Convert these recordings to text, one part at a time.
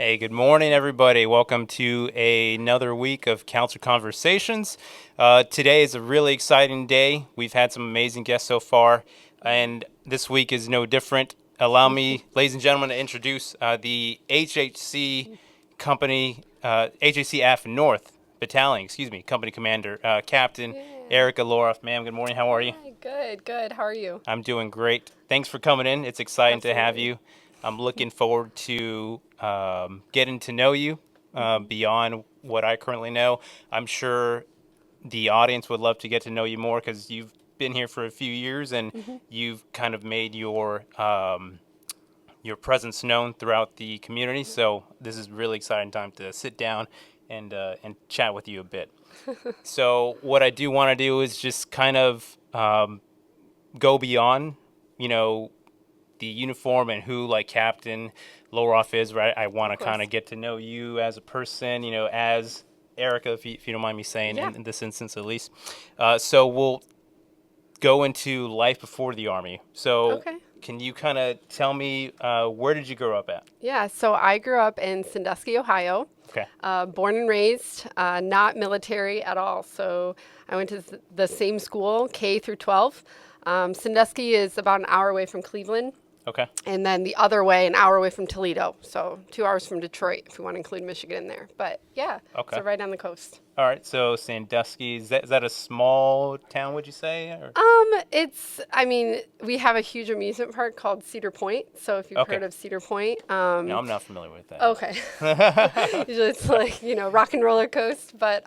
Hey, good morning, everybody. Welcome to another week of Counselor Conversations. Today is a really exciting day. We've had some amazing guests so far, and this week is no different. Allow me, ladies and gentlemen, to introduce the HHC company, HHC AFNORTH Battalion, company commander, Captain Erica Loroff. Ma'am, good morning. How are you? Hi, good. How are you? I'm doing great. Thanks for coming in. It's exciting to have Absolutely. you. I'm looking forward to getting to know you beyond what I currently know. I'm sure the audience would love to get to know you more because you've been here for a few years and you've kind of made your presence known throughout the community. So this is a really exciting time to sit down and chat with you a bit. So what I do want to do is just kind of go beyond, you know, the uniform and who like Captain Loroff is, right? I want to Of course. kind of get to know you as a person, as Erica, if you don't mind me saying, Yeah. in this instance at least. So we'll go into life before the Army. So Okay. can you kind of tell me where did you grow up at? Yeah, so I grew up in Sandusky, Ohio. Okay. Born and raised, not military at all. So I went to the same school, K through 12. Sandusky is about an hour away from Cleveland. Okay. And then the other way, an hour away from Toledo. So 2 hours from Detroit, if you want to include Michigan in there. But yeah, Okay. so right on the coast. All right. So Sandusky, is that a small town, would you say? Or? We have a huge amusement park called Cedar Point. So if you've Okay. heard of Cedar Point, No, I'm not familiar with that. okay. Usually it's like, rock and roller coast, but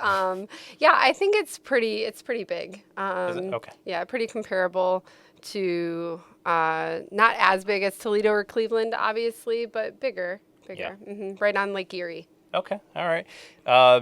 yeah, I think it's pretty big. Is it? Okay. Yeah, pretty comparable to not as big as Toledo or Cleveland, obviously, but bigger. Yeah. Right on Lake Erie. Okay. All right.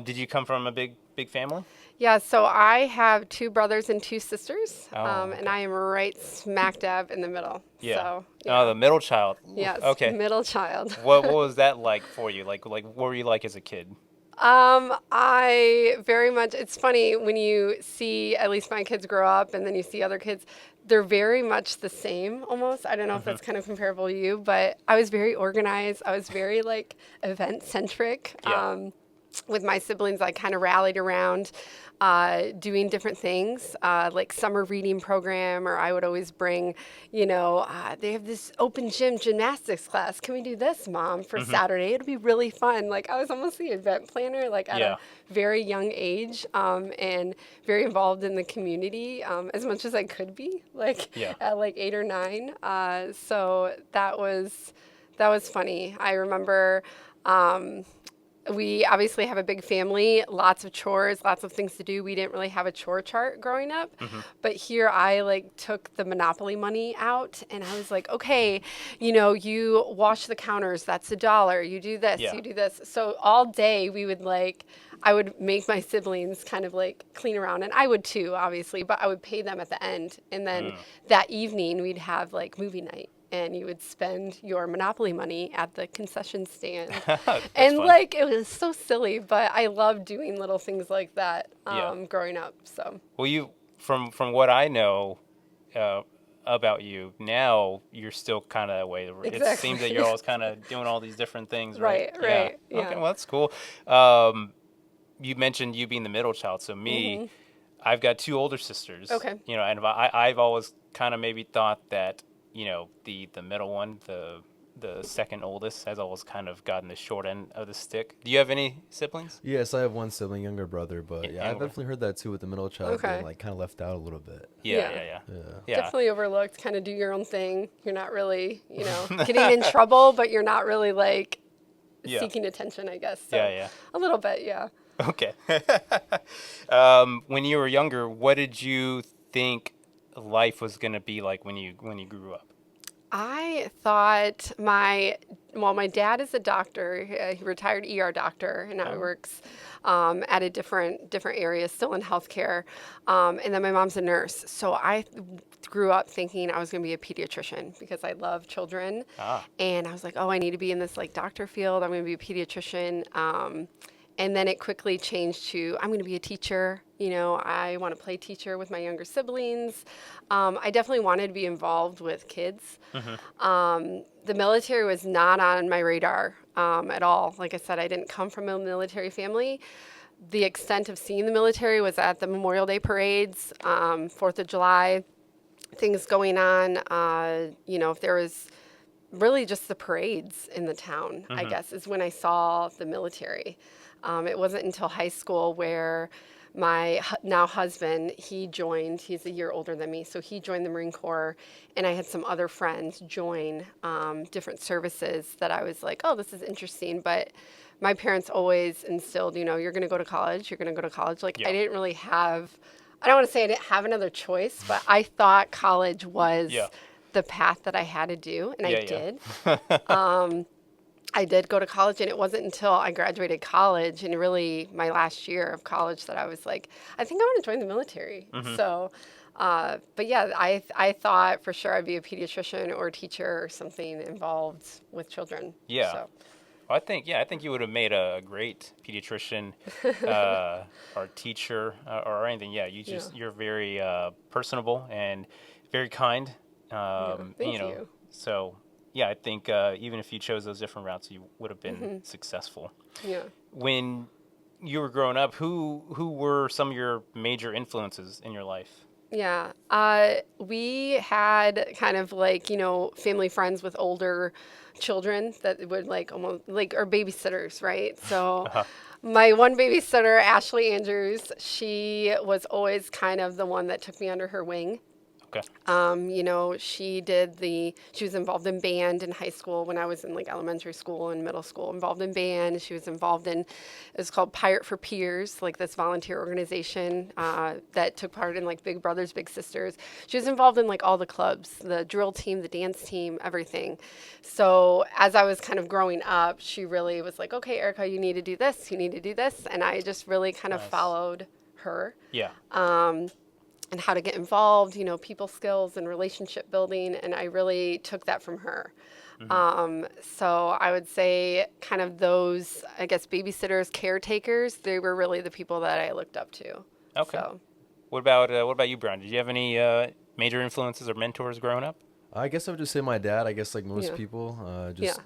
Did you come from a big family? Yeah, so I have 2 brothers and 2 sisters, Oh, and I am right smack dab in the middle. Yeah. So, Oh, the middle child. yes, Okay. middle child. What was that like for you? Like what were you like as a kid? I very much, it's funny when you see at least my kids grow up and then you see other kids, they're very much the same almost. I don't know if that's kind of comparable to you, but I was very organized. I was very like event centric. Yeah. With my siblings, I kind of rallied around doing different things, like summer reading program, or I would always bring, they have this open gym gymnastics class. Can we do this, Mom, for Saturday? It'll be really fun. Like I was almost the event planner, like at Yeah. a very young age, and very involved in the community as much as I could be, like Yeah. at like 8 or 9. So that was funny. I remember. We obviously have a big family, lots of chores, lots of things to do. We didn't really have a chore chart growing up. But here I like took the Monopoly money out and I was like, okay, you wash the counters, that's $1. You do this, Yeah. you do this. So all day we would I would make my siblings kind of like clean around, and I would too, obviously, but I would pay them at the end. And then that evening we'd have like movie night. And you would spend your Monopoly money at the concession stand. And fun. like, it was so silly, but I loved doing little things like that Yeah. growing up. So, Well, you from what I know about you now, you're still kind of that way. It Exactly. seems that you're always kind of doing all these different things, right? Right, Yeah. yeah. Okay. Well, that's cool. You mentioned you being the middle child. So me, I've got 2 older sisters. Okay. And I've always kind of maybe thought that the middle one, the second oldest, has always kind of gotten the short end of the stick. Do you have any siblings? Yes, I have one sibling, younger brother, but Yeah, yeah, I've younger. definitely heard that too with the middle child Okay. being like kind of left out a little bit. Yeah. definitely overlooked, kind of do your own thing. You're not really, getting in trouble, but you're not really like Yeah. seeking attention, I guess. So, Yeah. a little bit, yeah. Okay. When you were younger, what did you think life was going to be like when you grew up? I thought my dad is a doctor. He retired ER doctor, and now he works at a different area, still in healthcare. And then my mom's a nurse. So I grew up thinking I was going to be a pediatrician because I love children. And I was like, oh, I need to be in this like doctor field. I'm going to be a pediatrician. And then it quickly changed to, I'm going to be a teacher. I want to play teacher with my younger siblings. I definitely wanted to be involved with kids. The military was not on my radar at all. Like I said, I didn't come from a military family. The extent of seeing the military was at the Memorial Day parades, 4th of July, things going on. If there was really just the parades in the town, I guess, is when I saw the military. It wasn't until high school where my now husband, he joined. He's a year older than me, so he joined the Marine Corps, and I had some other friends join different services that I was like, oh, this is interesting. But my parents always instilled, you're going to go to college, you're going to go to college. Like, Yeah. I didn't really have, I don't want to say I didn't have another choice, but I thought college was Yeah. the path that I had to do, and I Yeah, did. I did go to college, and it wasn't until I graduated college and really my last year of college that I was like, I think I want to join the military. So, but yeah, I thought for sure I'd be a pediatrician or a teacher or something involved with children. Yeah. So, I think you would have made a great pediatrician or teacher or anything. Yeah, you're very personable and very kind. thank you. So yeah, I think even if you chose those different routes, you would have been successful. Yeah. When you were growing up, who were some of your major influences in your life? Yeah. We had kind of like, family friends with older children that would like almost like, or babysitters, right? So my one babysitter, Ashley Andrews, she was always kind of the one that took me under her wing. Okay. She was involved in band in high school when I was in like elementary school and middle school, involved in band. She was involved in, it's called Pirate for Peers, like this volunteer organization that took part in like Big Brothers, Big Sisters. She was involved in like all the clubs, the drill team, the dance team, everything. So as I was kind of growing up, she really was like, okay, Erica, you need to do this, you need to do this. And I just really kind of Nice. followed her. Yeah. And how to get involved, people skills and relationship building. And I really took that from her. So I would say kind of those, I guess, babysitters, caretakers, they were really the people that I looked up to. Okay. So, What about you, Brian? Did you have any major influences or mentors growing up? I guess I would just say my dad. I guess like most Yeah. people,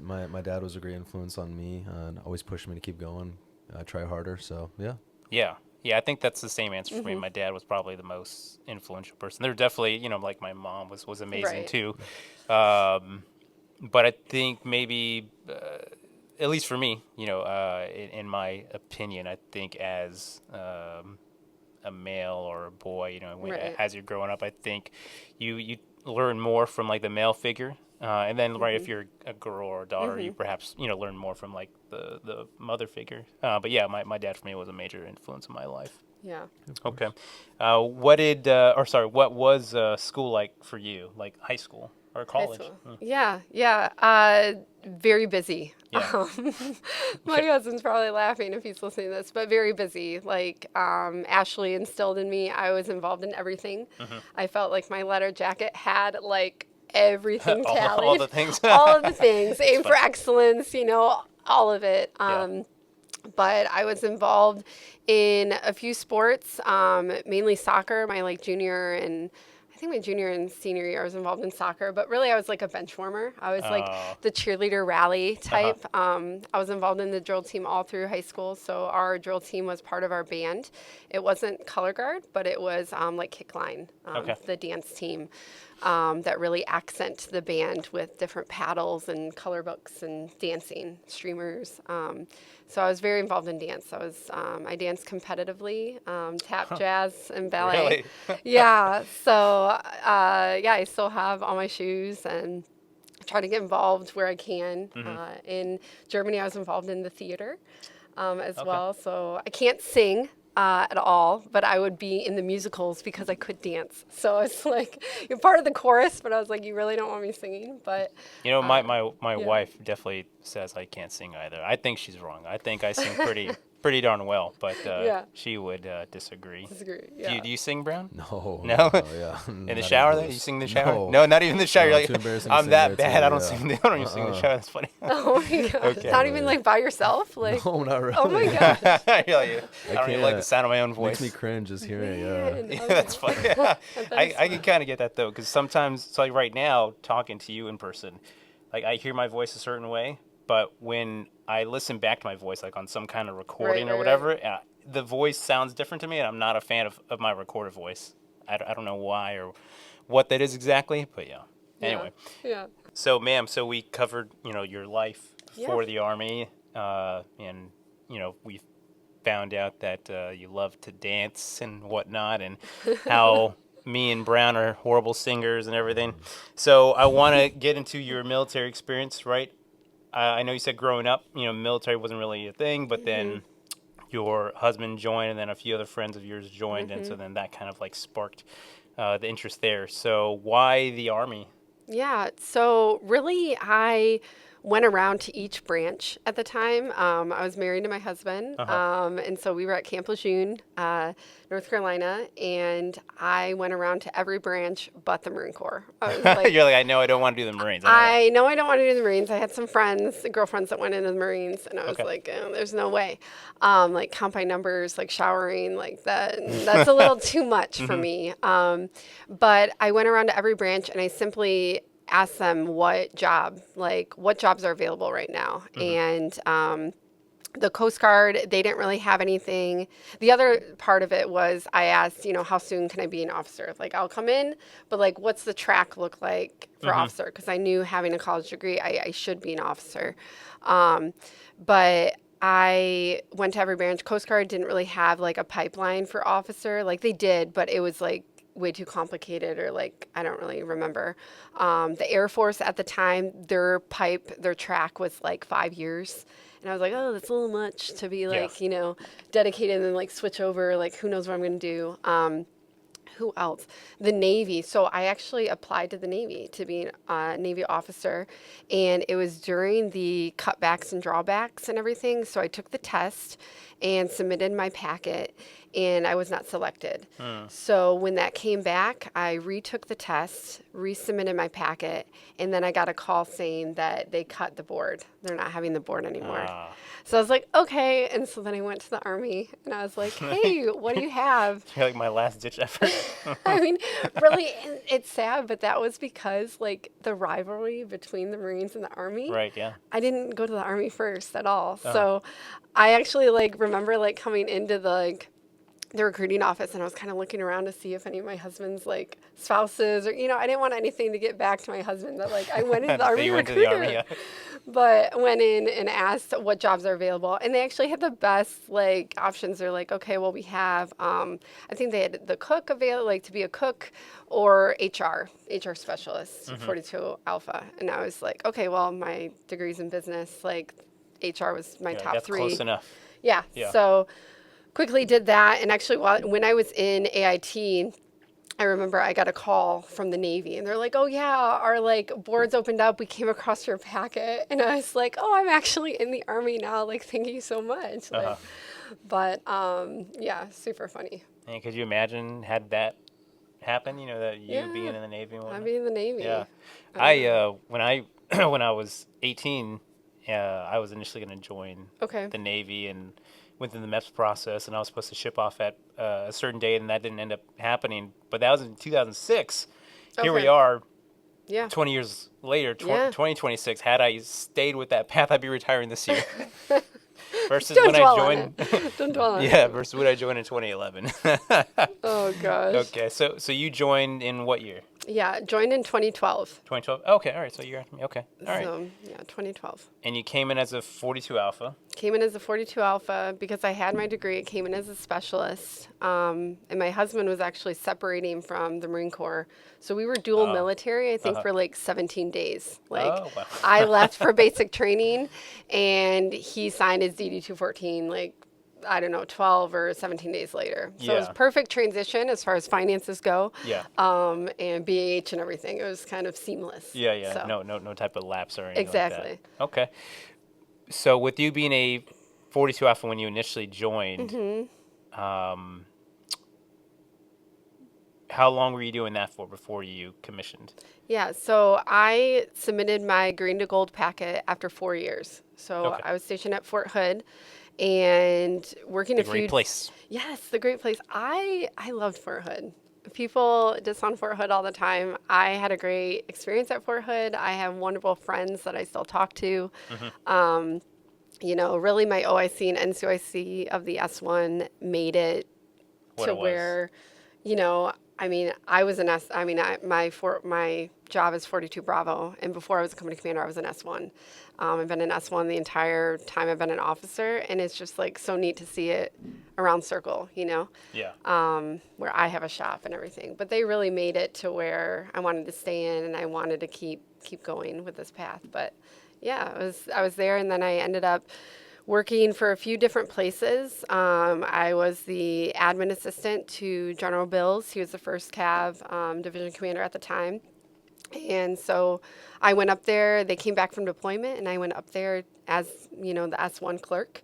my dad was a great influence on me and always pushed me to keep going, try harder. So yeah. Yeah. Yeah, I think that's the same answer for me. My dad was probably the most influential person. They're definitely, like my mom was amazing Right. too. But I think maybe, at least for me, in my opinion, I think as a male or a boy, Right. as you're growing up, I think you learn more from like the male figure. And then, right, if you're a girl or a daughter, you perhaps, learn more from like the mother figure. But yeah, my dad for me was a major influence in my life. Yeah. Okay. What was school like for you? Like high school or college? High school. Yeah. Very busy. Yeah. My husband's probably laughing if he's listening to this, but very busy. Like Ashley instilled in me, I was involved in everything. I felt like my letter jacket had like everything tallied. all the things. All of the things. Aim for excellence, all of it. Yeah. But I was involved in a few sports, mainly soccer. My junior and senior year, I was involved in soccer. But really, I was like a bench warmer. I was like the cheerleader rally type. I was involved in the drill team all through high school. So our drill team was part of our band. It wasn't color guard, but it was like kick line, the dance team. That really accent the band with different paddles and color books and dancing streamers. So I was very involved in dance. I danced competitively, tap, jazz, and ballet. Really? Yeah. So I still have all my shoes and try to get involved where I can. In Germany, I was involved in the theater as well. So I can't sing. At all, but I would be in the musicals because I could dance. So it's like you're part of the chorus, but I was like, you really don't want me singing. But My wife definitely says I can't sing either. I think she's wrong. I think I sing pretty darn well, but Yeah. she would disagree. Disagree. Do Yeah. you sing, Brown? No. No? Yeah. In the Not shower, even though? You close. sing in the shower? No. No, not even in the shower. No, You're like, too embarrassing to I'm sing that there, bad. too, I don't yeah. sing. I don't even sing in the shower. That's funny. Oh my gosh. Okay. Not even like by yourself? Like, No, not really. oh my gosh. You're like, I don't even like the can't. sound of my own voice. Makes me cringe just hearing it. Man. Yeah. Yeah, that's funny. I can kind of get that though, because sometimes, so like right now, talking to you in person, like I hear my voice a certain way, but when I listen back to my voice, like on some kind of recording Right, or right, whatever, the voice sounds different to me, and I'm not a fan of my recorded voice. I don't know why or what that is exactly, but yeah. Anyway, Yeah. so ma'am, so we covered, your life Yeah. for the Army, and, we found out that you love to dance and whatnot, and how me and Brown are horrible singers and everything. So I want to get into your military experience, right? I know you said growing up, military wasn't really a thing, but then your husband joined, and then a few other friends of yours joined, and so then that kind of like sparked the interest there. So why the Army? Yeah. So really, I went around to each branch at the time. I was married to my husband, and so we were at Camp Lejeune, North Carolina, and I went around to every branch but the Marine Corps. I was like, You're like, I know I don't want to do the Marines. I know I don't want to do the Marines. I had some friends, girlfriends that went into the Marines, and I was Okay. like, there's no way. Like count by numbers, like showering, like that. That's a little too much for me. But I went around to every branch, and I simply asked them what jobs are available right now. And the Coast Guard, they didn't really have anything. The other part of it was I asked, how soon can I be an officer? Like, I'll come in, but like, what's the track look like for officer? Because I knew having a college degree, I should be an officer. But I went to every branch. Coast Guard didn't really have like a pipeline for officer. Like they did, but it was like way too complicated, or like I don't really remember. The Air Force at the time, their track was like 5 years. And I was like, oh, that's a little much to be like, dedicated and then like switch over. Like, who knows what I'm going to do. Who else? The Navy. So I actually applied to the Navy to be a Navy officer. And it was during the cutbacks and drawbacks and everything. So I took the test and submitted my packet, and I was not selected. So when that came back, I retook the test, resubmitted my packet, and then I got a call saying that they cut the board. They're not having the board anymore. So I was like, okay. And so then I went to the Army, and I was like, hey, what do you have? You're like my last ditch effort. I mean, really, it's sad, but that was because like the rivalry between the Marines and the Army. Right, yeah. I didn't go to the Army first at all. So I actually like remember like coming into the recruiting office, and I was kind of looking around to see if any of my husband's like spouses or I didn't want anything to get back to my husband that like I went into the Army You went to recruiter. the Army, yeah. But went in and asked what jobs are available, and they actually had the best like options. They're like, okay, well we have I think they had the cook available, like to be a cook, or HR specialist, 42 Alpha. And I was like, okay, well my degree's in business, like HR was my top that's 3. close enough. Yeah. So quickly did that, and actually when I was in AIT, I remember I got a call from the Navy, and they're like, oh yeah, our like boards opened up, we came across your packet, and I was like, oh, I'm actually in the Army now, like thank you so much. Like, but yeah, super funny. And could you imagine had that happen, that you being in the Navy and whatnot? I'd be in the Navy. Yeah. I when I was 18, I was initially going to join the Navy, and went through the MEPS process, and I was supposed to ship off at a certain date, and that didn't end up happening. But that was in 2006. Here we are, 20 years later, 2026. Had I stayed with that path, I'd be retiring this year. Versus Don't when dwell I on joined. it. Don't dwell on it. Yeah, versus when I joined in 2011. Oh gosh. Okay, so you joined in what year? Yeah, joined in 2012. 2012. Okay, all right. So you're after me. Okay, all right. So yeah, 2012. And you came in as a 42 Alpha. Came in as a 42 Alpha because I had my degree. I came in as a specialist, and my husband was actually separating from the Marine Corps. So we were dual military, I think, for like 17 days. Like wow. I left for basic training, and he signed his DD-214 like, I don't know, 12 or 17 days later. So it was perfect transition as far as finances go. Yeah. And BAH and everything. It was kind of seamless. Yeah. So. No type of lapse or anything Exactly. like that. Okay. So with you being a 42 Alpha when you initially joined. How long were you doing that for before you commissioned? Yeah, so I submitted my green to gold packet after 4 years. So Okay. I was stationed at Fort Hood and working The a few. great place. Yes, the great place. I loved Fort Hood. People diss on Fort Hood all the time. I had a great experience at Fort Hood. I have wonderful friends that I still talk to. Really my OIC and NCOIC of the S1 made it What to it was. where, I was an S. My job is 42 Bravo, and before I was a company commander, I was an S1. I've been an S1 the entire time I've been an officer, and it's just like so neat to see it around circle, Yeah. where I have a shop and everything. But they really made it to where I wanted to stay in, and I wanted to keep going with this path. But yeah, I was there, and then I ended up working for a few different places. I was the admin assistant to General Bills. He was the first Cav division commander at the time. And so I went up there. They came back from deployment, and I went up there as, the S1 clerk.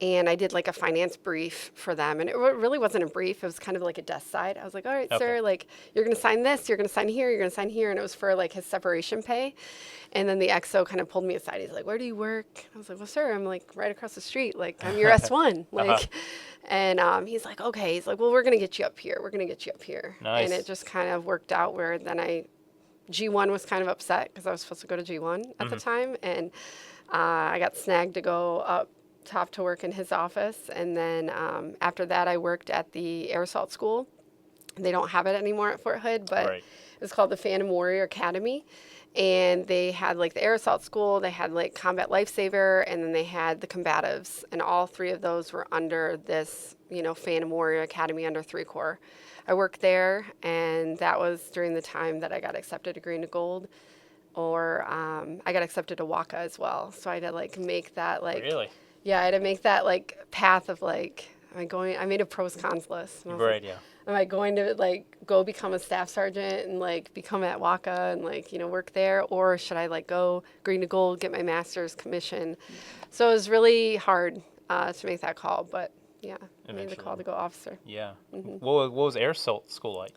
And I did like a finance brief for them. And it really wasn't a brief. It was kind of like a desk side. I was like, all right, sir, like you're going to sign this, you're going to sign here, you're going to sign here. And it was for like his separation pay. And then the XO kind of pulled me aside. He's like, where do you work? I was like, well, sir, I'm like right across the street. Like I'm your S1. Like, and he's like, okay. He's like, well, we're going to get you up here. We're going to get you up here. Nice. And it just kind of worked out where then G1 was kind of upset because I was supposed to go to G1 at the time, and I got snagged to go up top to work in his office. And then after that, I worked at the Air Assault School. They don't have it anymore at Fort Hood, but Right. it was called the Phantom Warrior Academy. And they had like the Air Assault School, they had like Combat Lifesaver, and then they had the Combatives. And all three of those were under this, Phantom Warrior Academy under 3 Corps. I worked there, and that was during the time that I got accepted to Green to Gold, or I got accepted to WACA as well. So I had to like make that like, Really? yeah, I had to make that like path of like, I made a pros cons list. And I was Right. like, Yeah. am I going to like go become a staff sergeant and like become at WACA and like, work there? Or should I like go Green to Gold, get my master's commission? So it was really hard to make that call, but yeah, I made the call Eventually. to go officer. Yeah. What was Air Assault School like?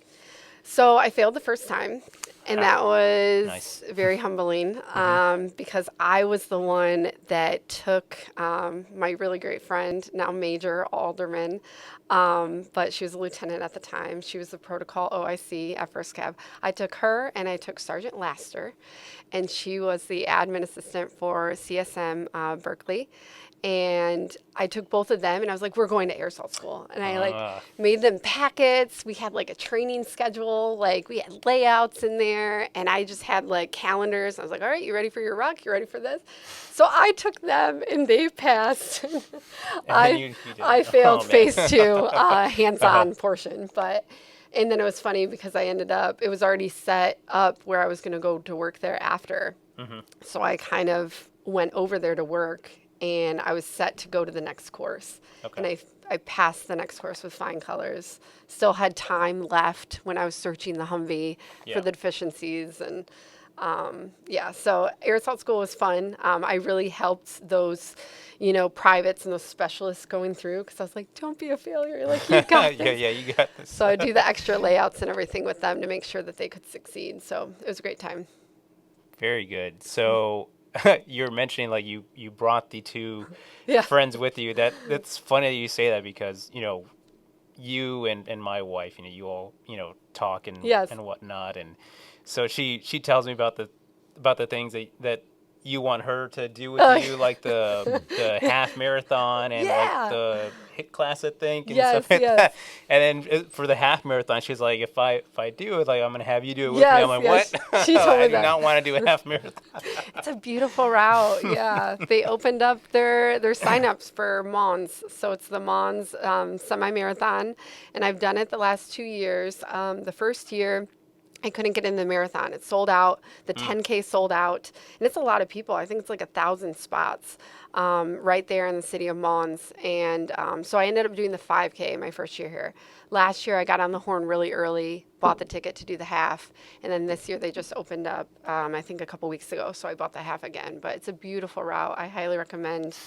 So I failed the first time, and that was Nice. very humbling because I was the one that took my really great friend, now Major Alderman, but she was a lieutenant at the time. She was the protocol OIC at First Cab. I took her, and I took Sergeant Laster, and she was the admin assistant for CSM Berkeley. And I took both of them, and I was like, we're going to Air Assault School. And I like made them packets. We had like a training schedule. Like we had layouts in there, and I just had like calendars. I was like, all right, you ready for your ruck? You ready for this? So I took them, and they passed. I failed phase 2, hands-on portion. And then it was funny because it was already set up where I was going to go to work there after. So I kind of went over there to work, and I was set to go to the next course. Okay. And I passed the next course with flying colors. Still had time left when I was searching the Humvee for the deficiencies. And so Air Assault School was fun. I really helped those, privates and those specialists going through because I was like, don't be a failure. Like, you got this. Yeah, you got this. So I do the extra layouts and everything with them to make sure that they could succeed. So it was a great time. Very good. So you're mentioning like you brought the 2 friends with you. That's funny that you say that because you and my wife, you all talk and whatnot, and so she tells me about the things that you want her to do with you, like the half marathon and like the HIT class, I think, and stuff like that. And then for the half marathon, she's like, if I do it, like I'm gonna have you do it with me. I'm like, what? She told me I that. do not want to do a half marathon. It's a beautiful route. Yeah, they opened up their signups for Mons, so it's the Mons semi-marathon, and I've done it the last 2 years. The first year, I couldn't get in the marathon. It sold out. The 10K sold out. And it's a lot of people. I think it's like 1,000 spots right there in the city of Mons. And so I ended up doing the 5K my first year here. Last year, I got on the horn really early bought the ticket to do the half. And then this year they just opened up, I think a couple weeks ago. So I bought the half again. But it's a beautiful route. I highly recommend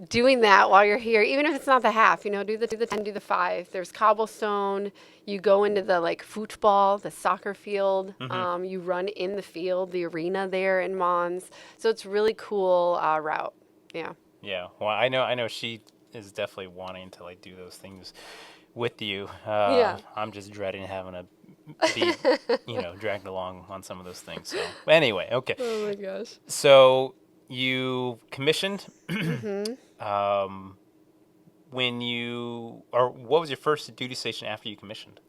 doing that while you're here, even if it's not the half, do the 10, do the 5. There's cobblestone. You go into the football, the soccer field. You run in the field, the arena there in Mons. So it's really cool route. Yeah. Yeah. Well, I know she is definitely wanting to do those things with you. Yeah. I'm just dreading having to be, dragged along on some of those things. So anyway, okay. Oh my gosh. So you commissioned. What was your first duty station after you commissioned?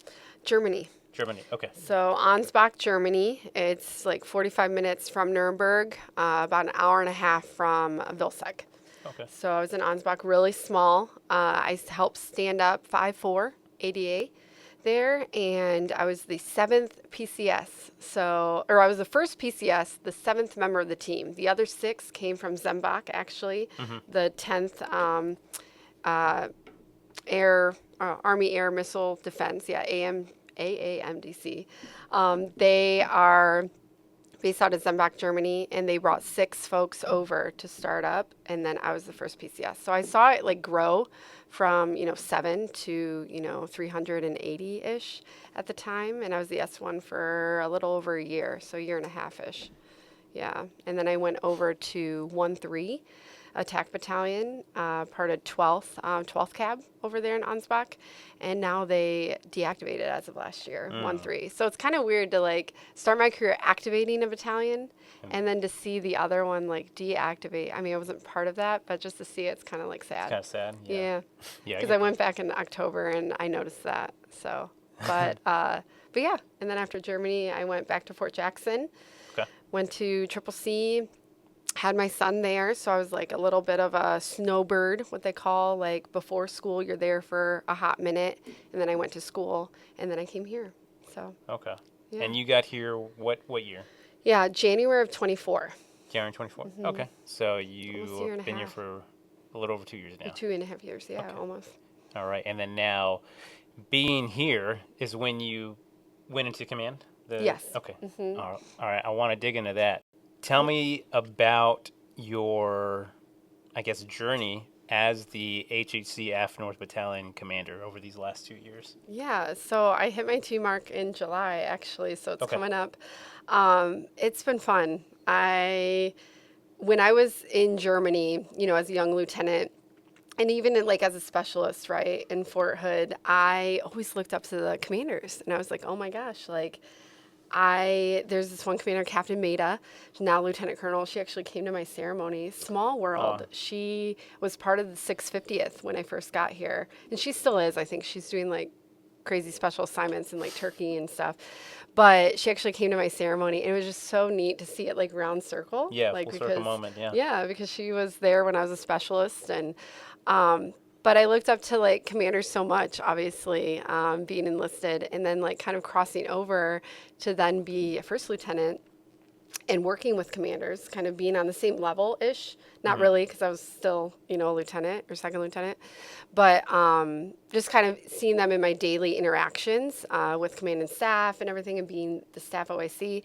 Germany. Germany. Okay. So Ansbach, Germany. It's 45 minutes from Nuremberg, about an hour and a half from Vilseck. Okay. So I was in Ansbach, really small. I helped stand up 5-4 ADA there, and I was the 7th PCS. I was the first PCS, the 7th member of the team. The other 6 came from Zembach, actually. The 10th Army Air Missile Defense, AAMDC. They are based out of Zembach, Germany, and they brought 6 folks over to start up, and then I was the first PCS. So I saw it grow from 7 to 380-ish at the time, and I was the S1 for a little over a year, so a year and a half-ish. Yeah, and then I went over to 1-3 Attack Battalion, part of 12th Cab over there in Ansbach, and now they deactivated as of last year, 1-3. So it's kind of weird to start my career activating a battalion, and then to see the other one deactivate. I mean, I wasn't part of that, but just to see it's kind of sad. It's kind of sad. Yeah. Yeah. Because I went back in October and I noticed that. So, but yeah. And then after Germany, I went back to Fort Jackson. Okay. Went to Triple C. Had my son there, so I was a little bit of a snowbird, what they call, before school, you're there for a hot minute, and then I went to school, and then I came here, so. Okay. Yeah. And you got here what year? Yeah, January of 24. January 24. Okay. So you've been here half. for a little over 2 years now. 2.5 years, yeah, Okay. almost. All right. And then now being here is when you went into command? Yes. Okay. All right. I want to dig into that. Tell me about your, journey as the HHC AFNORTH Battalion commander over these last 2 years. Yeah, so I hit my 2 mark in July, actually, so it's coming up. It's been fun. When I was in Germany, as a young lieutenant, and even as a specialist, right, in Fort Hood, I always looked up to the commanders, and I was like, oh my gosh, there's this one commander, Captain Maida, now Lieutenant Colonel. She actually came to my ceremony. Small world. She was part of the 650th when I first got here, and she still is. I think she's doing crazy special assignments in Turkey and stuff. But she actually came to my ceremony, and it was just so neat to see it round circle. Yeah, full circle moment. Yeah. Yeah, because she was there when I was a specialist, and but I looked up to commanders so much, obviously, being enlisted, and then kind of crossing over to then be a first lieutenant and working with commanders, kind of being on the same level-ish. Not really, because I was still, a lieutenant or second lieutenant, but just kind of seeing them in my daily interactions with command and staff and everything, and being the staff OIC.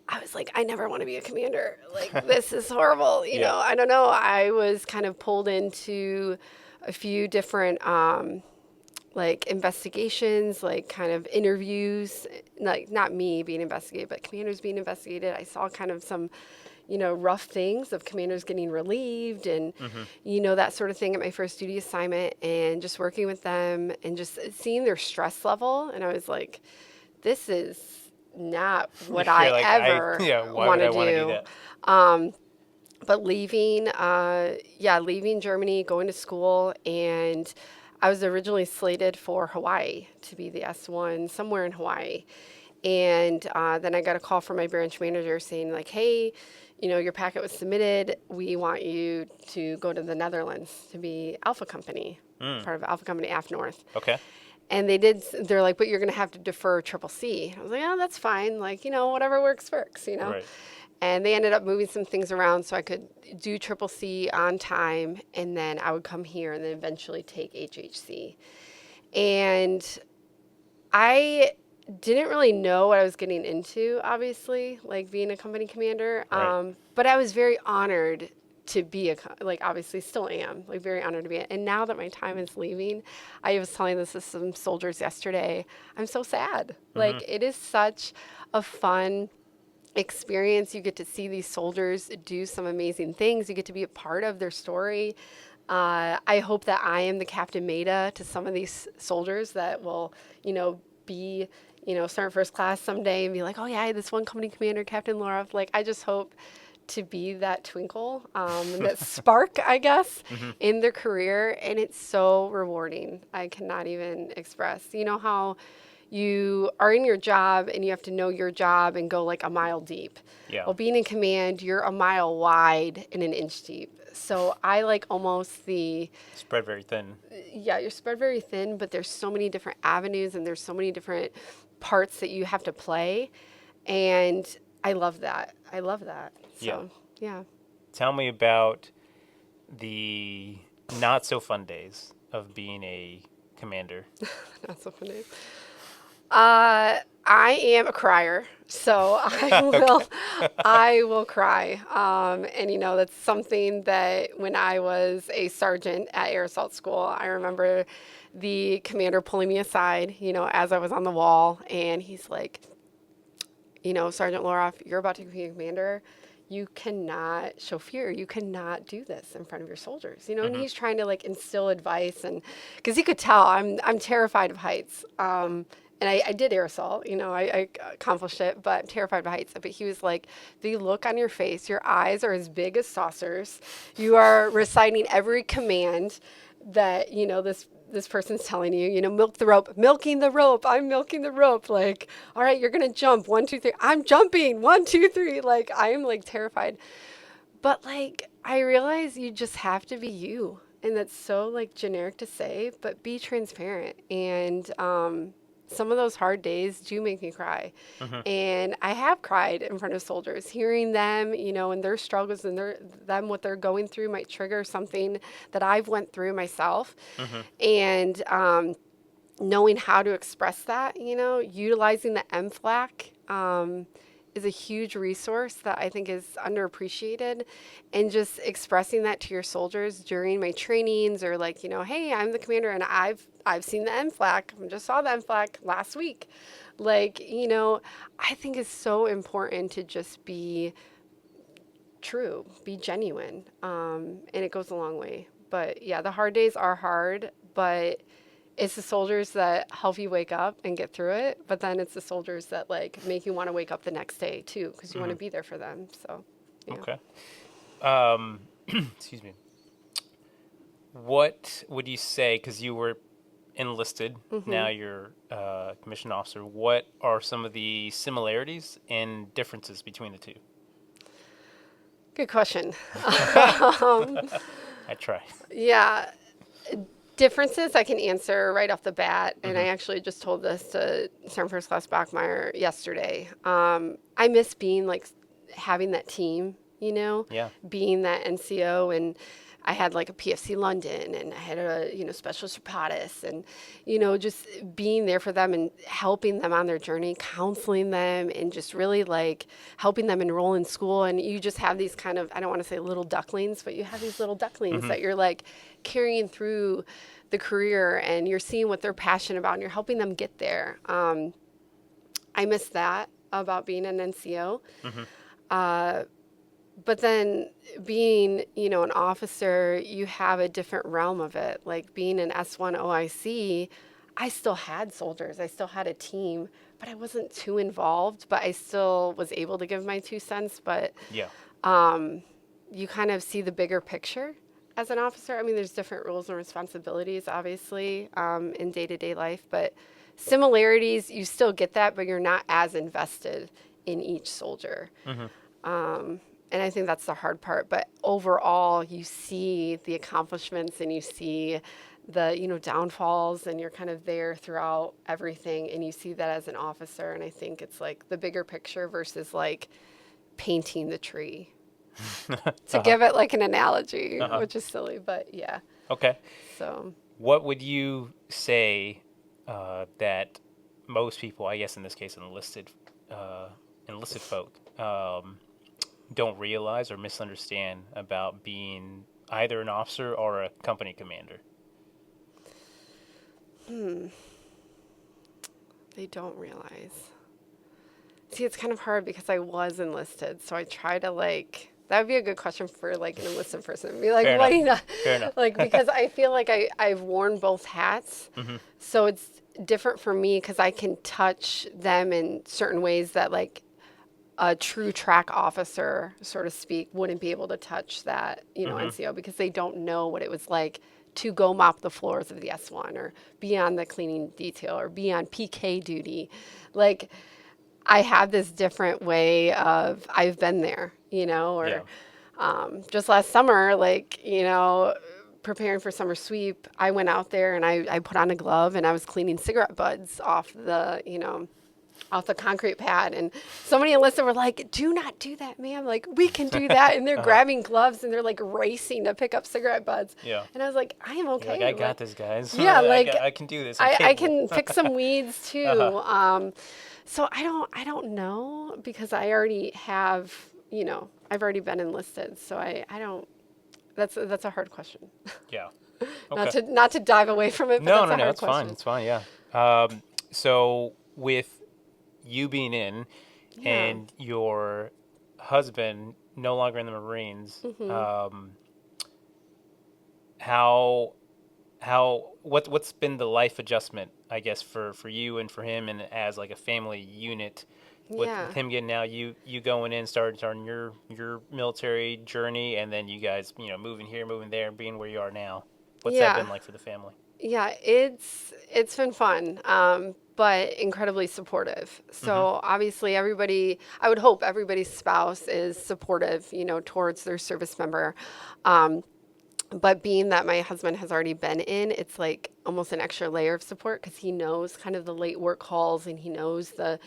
I was I never want to be a commander. This is horrible. You know, I don't know. I was kind of pulled into a few different investigations, kind of interviews, not me being investigated, but commanders being investigated. I saw kind of some, rough things of commanders getting relieved and, that sort of thing at my first duty assignment, and just working with them and just seeing their stress level. And I was like, this is not what I ever want to do. But leaving Germany, going to school, and I was originally slated for Hawaii to be the S1 somewhere in Hawaii. And then I got a call from my branch manager saying hey, your packet was submitted. We want you to go to the Netherlands to be Alpha Company, part of Alpha Company AFNORTH. Okay. And they're like, but you're going to have to defer Triple C. I was like, oh, that's fine. Whatever works. Right. And they ended up moving some things around so I could do Triple C on time, and then I would come here and then eventually take HHC. And I didn't really know what I was getting into, obviously, like being a company commander. Right. But I was very honored to be like obviously still am like very honored to be it. And now that my time is leaving, I was telling this to some soldiers yesterday. I'm so sad. Like it is such a fun experience. You get to see these soldiers do some amazing things. You get to be a part of their story. I hope that I am the Captain Meta to some of these soldiers that will, be, start first class someday and be like, oh yeah, I had this one company commander, Captain Loroff. Like, I just hope to be that twinkle, that spark, I guess, in their career. And it's so rewarding. I cannot even express. You know how you are in your job and you have to know your job and go like a mile deep. Yeah. Well, being in command, you're a mile wide and an inch deep. So I like almost Spread very thin. yeah, you're spread very thin, but there's so many different avenues and there's so many different parts that you have to play. And I love that. I love that. So, yeah. Tell me about the not so fun days of being a commander. Not so funny. I am a crier, so I will cry. And that's something that when I was a sergeant at Air Assault School, I remember the commander pulling me aside, as I was on the wall, and he's like, Sergeant Loroff, you're about to be a commander. You cannot show fear. You cannot do this in front of your soldiers, and he's trying to like instill advice, and because he could tell I'm terrified of heights. And I did air assault, I accomplished it, but I'm terrified of heights. But he was like, the look on your face, your eyes are as big as saucers. You are reciting every command that, this person's telling you, milk the rope, milking the rope. I'm milking the rope. Like, all right, you're going to jump 1, 2, 3. I'm jumping 1, 2, 3. Like, I am like terrified. But like, I realize you just have to be you. And that's so like generic to say, but be transparent. And, some of those hard days do make me cry. And I have cried in front of soldiers, hearing them, and their struggles and what they're going through might trigger something that I've went through myself. And knowing how to express that, utilizing the MFLAC is a huge resource that I think is underappreciated. And just expressing that to your soldiers during my trainings or like, hey, I'm the commander and I've seen the MFLAC. I just saw the MFLAC last week. Like, I think it's so important to just be true, be genuine. And it goes a long way. But yeah, the hard days are hard, but it's the soldiers that help you wake up and get through it. But then it's the soldiers that like make you want to wake up the next day too, because you want to be there for them. So, yeah. Okay. Excuse me. What would you say, because you were enlisted, now you're a commissioned officer, what are some of the similarities and differences between the two? Good question. I try. Yeah. Differences I can answer right off the bat, and I actually just told this to Sergeant First Class Bachmeyer yesterday. I miss being like having that team, being that NCO, and I had like a PFC London, and I had a specialist POTUS, and just being there for them and helping them on their journey, counseling them, and just really like helping them enroll in school. And you just have these kind of, I don't want to say little ducklings, but you have these little ducklings that you're like carrying through the career, and you're seeing what they're passionate about, and you're helping them get there. I miss that about being an NCO. But then being, an officer, you have a different realm of it. Like being an S1 OIC, I still had soldiers. I still had a team, but I wasn't too involved, but I still was able to give my 2 cents. But you kind of see the bigger picture as an officer. I mean, there's different roles and responsibilities, obviously, in day-to-day life, but similarities, you still get that, but you're not as invested in each soldier. And I think that's the hard part. But overall, you see the accomplishments and you see the, downfalls, and you're kind of there throughout everything. And you see that as an officer. And I think it's like the bigger picture versus like painting the tree. To give it like an analogy, which is silly, but yeah. Okay. So what would you say that most people, I guess in this case, enlisted folk, don't realize or misunderstand about being either an officer or a company commander? They don't realize. See, it's kind of hard because I was enlisted, so I try to like. That would be a good question for like an enlisted person. Be like, Fair why enough. do you not? Fair enough. Like, because I feel like I've worn both hats, so it's different for me because I can touch them in certain ways that like a true track officer, so to speak, wouldn't be able to touch that, NCO because they don't know what it was like to go mop the floors of the S1 or be on the cleaning detail or be on PK duty. Like, I have this different way of, I've been there, or Yeah. just last summer, like, preparing for summer sweep, I went out there and I put on a glove and I was cleaning cigarette butts off off the concrete pad. And so many enlisted were like, do not do that, ma'am. Like, we can do that. And they're grabbing gloves and they're like racing to pick up cigarette butts. Yeah. And I was like, I am You're okay. like, I got this, guys. Yeah, like I can do this. I'm I capable. can fix some weeds too. So I don't know because I already have, I've already been enlisted. So I don't, that's a hard question. Yeah. Not Okay. not to dive away from it, but No, that's a hard it's fine. question. It's fine. Yeah. So with you being in Yeah. and your husband no longer in the Marines, what's been the life adjustment, I guess, for you and for him, and as like a family unit, with Yeah. him getting out, you going in, starting your military journey, and then you guys, moving here, moving there, being where you are now. What's that Yeah. been like for the family? Yeah, it's been fun, but incredibly supportive. So obviously, I would hope everybody's spouse is supportive, towards their service member. But being that my husband has already been in, it's like almost an extra layer of support because he knows kind of the late work calls and he knows the,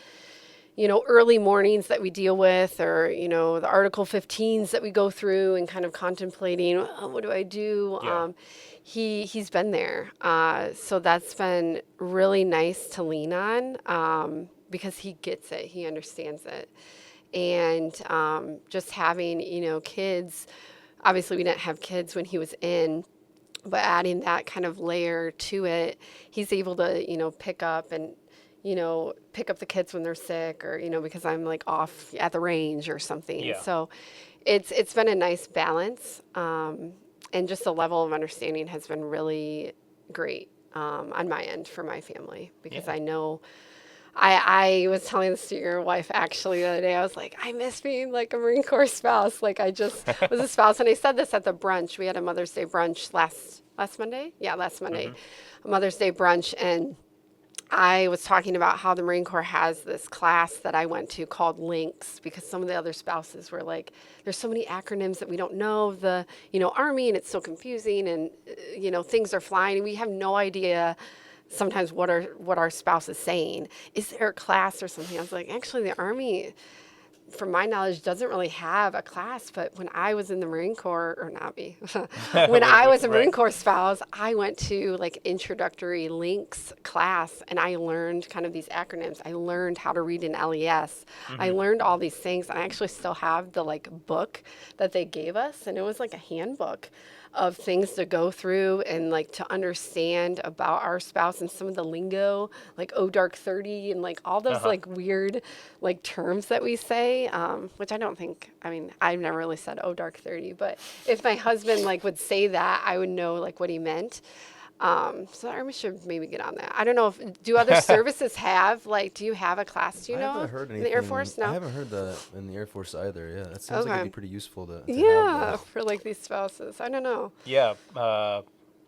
early mornings that we deal with, or, the Article 15s that we go through and kind of contemplating, oh, what do I do? Yeah. He's been there. So that's been really nice to lean on because he gets it, he understands it. And just having, kids, obviously we didn't have kids when he was in, but adding that kind of layer to it, he's able to, pick up the kids when they're sick or, because I'm like off at the range or something. Yeah. So it's been a nice balance. And just the level of understanding has been really great on my end for my family because Yeah. I know I was telling this to your wife actually the other day. I was like, I miss being like a Marine Corps spouse. Like I just was a spouse. And I said this at the brunch. We had a Mother's Day brunch last Monday. Yeah, last Monday, a Mother's Day brunch. And I was talking about how the Marine Corps has this class that I went to called Links because some of the other spouses were like, there's so many acronyms that we don't know of the, Army and it's so confusing and, things are flying and we have no idea sometimes what our spouse is saying. Is there a class or something? I was like, actually the Army, from my knowledge, doesn't really have a class, but when I was in the Marine Corps, or not me, when I was a Marine Corps spouse, I went to like introductory links class and I learned kind of these acronyms. I learned how to read an LES. I learned all these things. I actually still have the like book that they gave us and it was like a handbook of things to go through and like to understand about our spouse and some of the lingo, like oh dark 30 and like all those like weird like terms that we say, which I don't think, I mean, I've never really said oh dark 30, but if my husband like would say that, I would know like what he meant. So the Army should maybe get on that. I don't know do other services have, like, do you have a class, do you I know? haven't heard In anything. the Air Force? No? I haven't heard that in the Air Force either. Yeah, that seems like Okay. it'd be pretty useful to have Yeah, that. for like these spouses. I don't know. Yeah.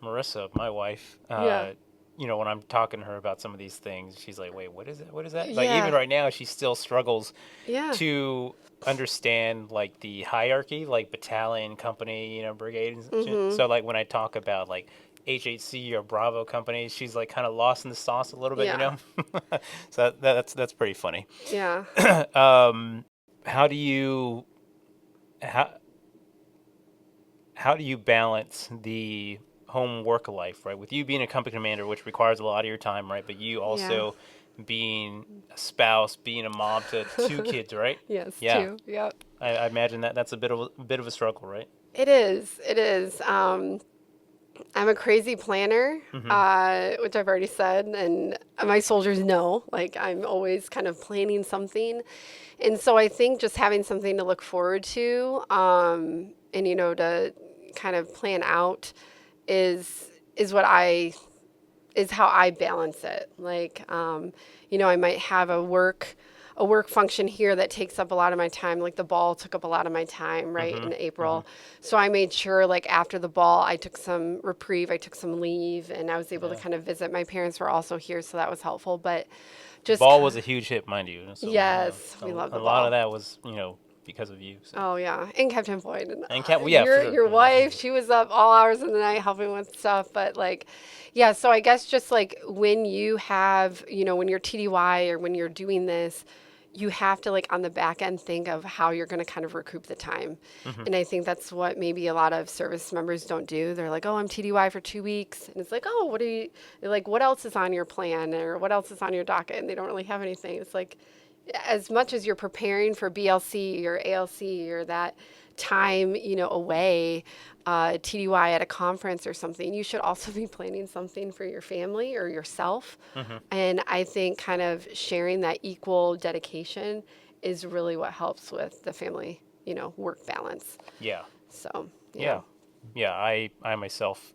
Marissa, my wife, Yeah. when I'm talking to her about some of these things, she's like, wait, what is it? What is that? Like, Yeah. even right now, she still struggles Yeah. to understand, like, the hierarchy, like battalion, company, brigade. And shit. So, like, when I talk about, like, HHC or Bravo companies, she's, like, kind of lost in the sauce a little bit, Yeah. So that's pretty funny. Yeah. How do you how do you balance the home work life, right? With you being a company commander, which requires a lot of your time, right? But you also being a spouse, being a mom to two kids, right? Yes, Yeah. too. Yep. I imagine that's a bit of a struggle, right? It is. It is. I'm a crazy planner, which I've already said, and my soldiers know. Like, I'm always kind of planning something. And so I think just having something to look forward to, and, to kind of plan out is what is how I balance it. Like, I might have a work function here that takes up a lot of my time. Like the ball took up a lot of my time, right, in April. So I made sure, like after the ball, I took some reprieve, I took some leave, and I was able to kind of visit. My parents were also here, so that was helpful. But just Ball was a huge hit, mind you. So, yes, we love the a lot ball. of that was, because of you. So. Oh yeah, and Captain Floyd And yeah, for sure. your wife, she was up all hours of the night helping with stuff. But like, yeah, so I guess just like when you have, when you're TDY or when you're doing this, you have to like on the back end think of how you're going to kind of recoup the time. And I think that's what maybe a lot of service members don't do. They're like, oh, I'm TDY for 2 weeks, and it's like, oh, what else is on your plan or what else is on your docket? And they don't really have anything. It's like, as much as you're preparing for BLC or ALC or that time, away, TDY at a conference or something, you should also be planning something for your family or yourself. And I think kind of sharing that equal dedication is really what helps with the family, work balance. Yeah. So, Yeah. Yeah. I myself,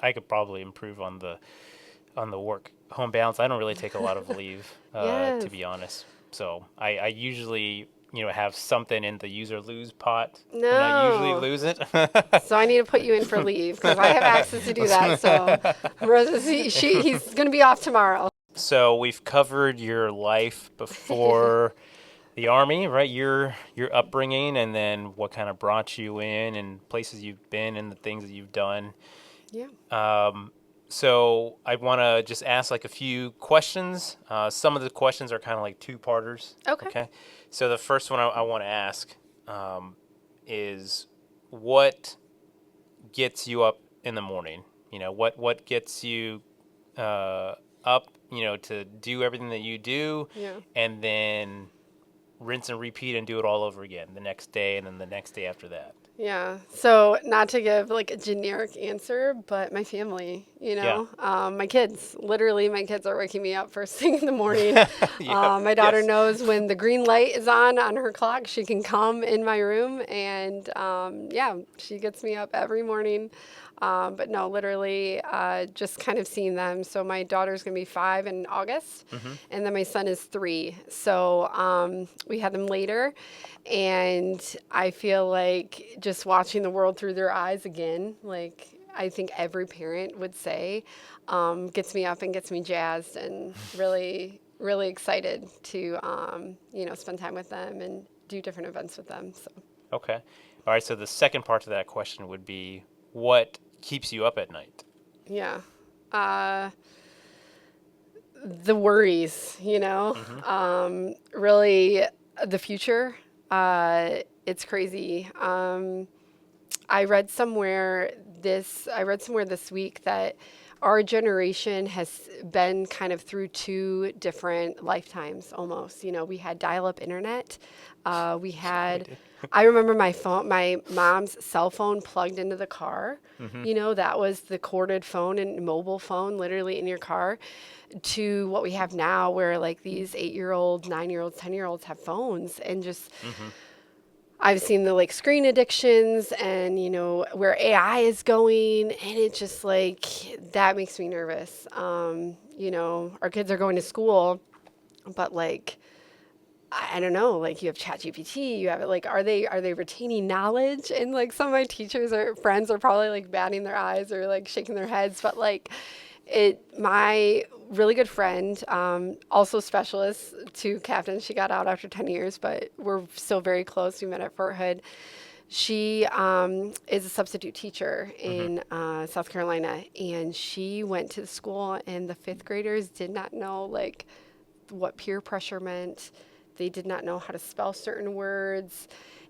I could probably improve on the work home balance. I don't really take a lot of leave, Yes. to be honest. So I usually, have something in the use or lose pot. And I usually No. lose it. So I need to put you in for leave because I have access to do that. So he's going to be off tomorrow. So we've covered your life before the Army, right? Your upbringing, and then what kind of brought you in, and places you've been, and the things that you've done. Yeah. So I want to just ask like a few questions. Some of the questions are kind of like two-parters. Okay. So the first one I want to ask is, what gets you up in the morning? What gets you up? To do everything that you do, Yeah. and then rinse and repeat and do it all over again the next day, and then the next day after that. Yeah. So not to give like a generic answer, but my family, Yeah. my kids, literally my kids are waking me up first thing in the morning. Yeah. My daughter Yes. knows when the green light is on her clock, she can come in my room and, yeah, she gets me up every morning. But no, literally, just kind of seeing them. So my daughter's going to be 5 in August, and then my son is 3. So we had them later, and I feel like just watching the world through their eyes again, like I think every parent would say, gets me up and gets me jazzed and really, really excited to, spend time with them and do different events with them. So. Okay. All right. So the second part to that question would be, what keeps you up at night? Yeah. The worries, really the future. It's crazy. I read somewhere this week that our generation has been kind of through 2 different lifetimes almost. We had dial-up internet. We had, I remember my mom's cell phone plugged into the car. That was the corded phone and mobile phone literally in your car, to what we have now where like these 8-year-olds, 9-year-olds, 10-year-olds have phones and just, I've seen the like screen addictions and, where AI is going, and it just like, that makes me nervous. Our kids are going to school, but like, I don't know, like you have ChatGPT, you have it, like, are they retaining knowledge? And like some of my teachers or friends are probably like batting their eyes or like shaking their heads, but like my really good friend, also specialist to captain, she got out after 10 years, but we're still very close. We met at Fort Hood. She is a substitute teacher in South Carolina, and she went to the school, and the 5th graders did not know like what peer pressure meant. They did not know how to spell certain words.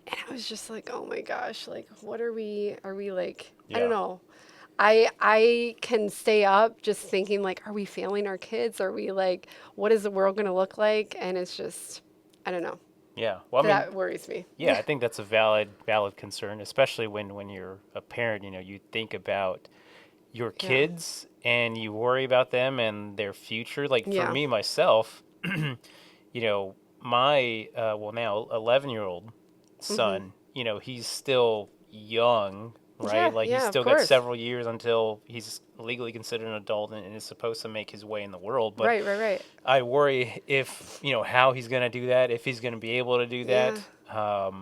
And I was just like, oh my gosh, like, what are we like, I don't know. I can stay up just thinking like, are we failing our kids? Are we like, what is the world going to look like? And it's just, I don't know. Yeah. Well, I mean, That worries me. yeah, I think that's a valid concern, especially when you're a parent. You think about your Yeah. kids and you worry about them and their future. Like for Yeah. me myself, my well now 11-year-old Hmm. son, he's still young, right? Yeah. Like he's Yeah. Of still got course. several years until he's legally considered an adult and is supposed to make his way in the world. But Right. Right. Right. I worry if how he's going to do that, if he's going to be able to do Yeah. that.